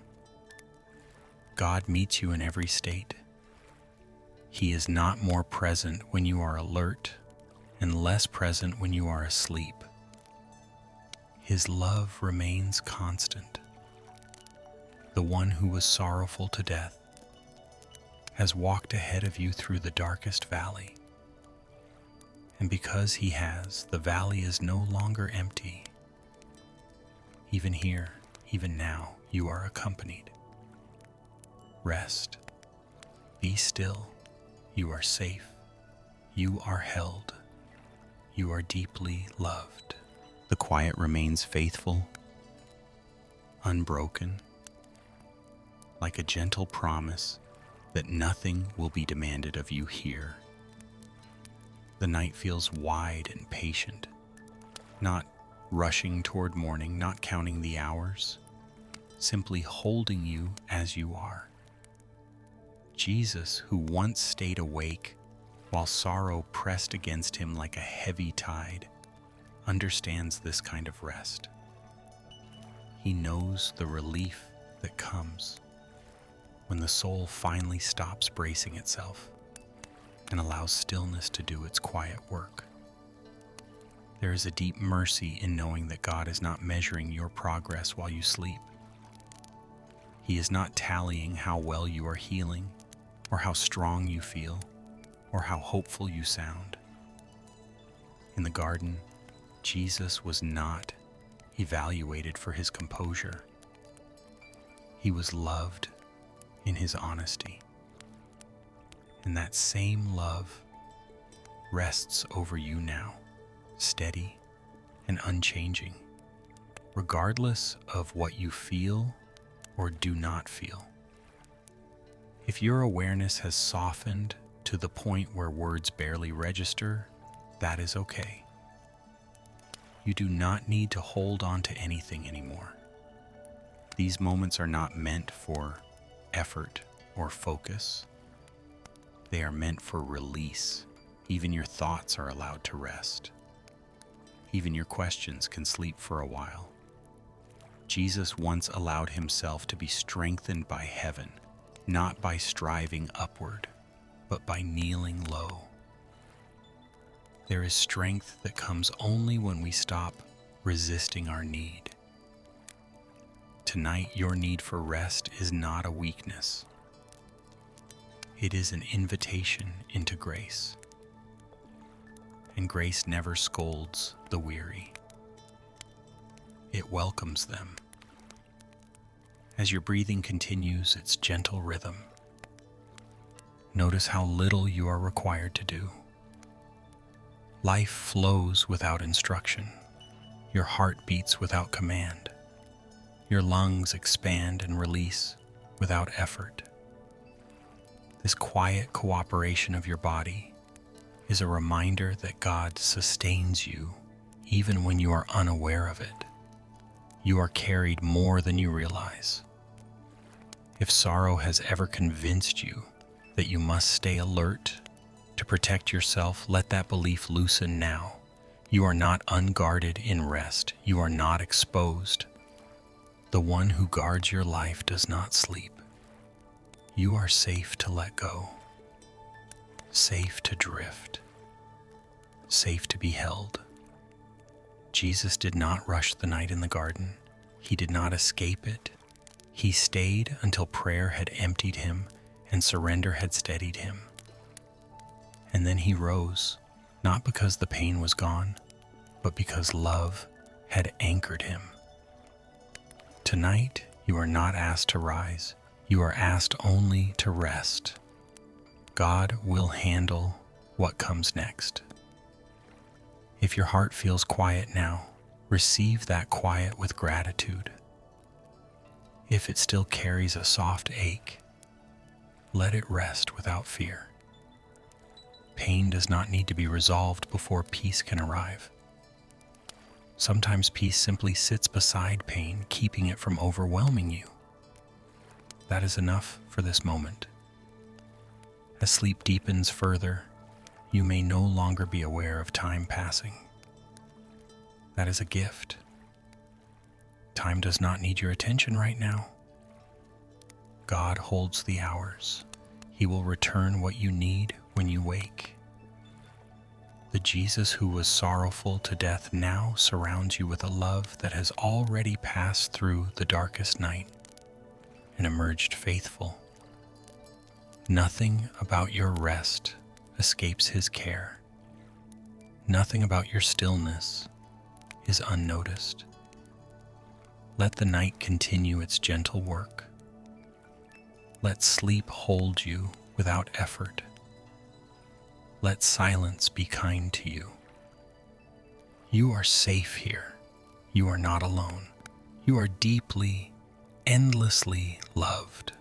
God meets you in every state. He is not more present when you are alert and less present when you are asleep. His love remains constant. The one who was sorrowful to death has walked ahead of you through the darkest valley. And because He has, the valley is no longer empty. Even here, even now, you are accompanied. Rest. Be still. You are safe. You are held. You are deeply loved. The quiet remains faithful, unbroken, like a gentle promise that nothing will be demanded of you here. The night feels wide and patient, not rushing toward morning, not counting the hours, simply holding you as you are. Jesus, who once stayed awake while sorrow pressed against Him like a heavy tide, understands this kind of rest. He knows the relief that comes when the soul finally stops bracing itself and allows stillness to do its quiet work. There is a deep mercy in knowing that God is not measuring your progress while you sleep. He is not tallying how well you are healing, or how strong you feel, or how hopeful you sound. In the garden, Jesus was not evaluated for His composure. He was loved in His honesty. And that same love rests over you now, steady and unchanging, regardless of what you feel or do not feel. If your awareness has softened to the point where words barely register, that is okay. You do not need to hold on to anything anymore. These moments are not meant for effort or focus. They are meant for release Even your thoughts are allowed to rest. Even your questions can sleep for a while. Jesus once allowed himself to be strengthened by heaven, not by striving upward, but by kneeling low. There is strength that comes only when we stop resisting our need. Tonight, your need for rest is not a weakness. It is an invitation into grace. And grace never scolds the weary. It welcomes them. As your breathing continues its gentle rhythm, notice how little you are required to do. Life flows without instruction. Your heart beats without command. Your lungs expand and release without effort. This quiet cooperation of your body is a reminder that God sustains you even when you are unaware of it. You are carried more than you realize. If sorrow has ever convinced you that you must stay alert to protect yourself, let that belief loosen now. You are not unguarded in rest. You are not exposed. The one who guards your life does not sleep. You are safe to let go, safe to drift, safe to be held. Jesus did not rush the night in the garden. He did not escape it. He stayed until prayer had emptied him and surrender had steadied him. And then he rose, not because the pain was gone, but because love had anchored him. Tonight, you are not asked to rise. You are asked only to rest. God will handle what comes next. If your heart feels quiet now, receive that quiet with gratitude. If it still carries a soft ache, let it rest without fear. Pain does not need to be resolved before peace can arrive. Sometimes peace simply sits beside pain, keeping it from overwhelming you. That is enough for this moment. As sleep deepens further, you may no longer be aware of time passing. That is a gift. Time does not need your attention right now. God holds the hours. He will return what you need when you wake. The Jesus who was sorrowful to death now surrounds you with a love that has already passed through the darkest night and emerged faithful. Nothing about your rest escapes his care. Nothing about your stillness is unnoticed. Let the night continue its gentle work. Let sleep hold you without effort. Let silence be kind to you. You are safe here. You are not alone. You are deeply, endlessly loved.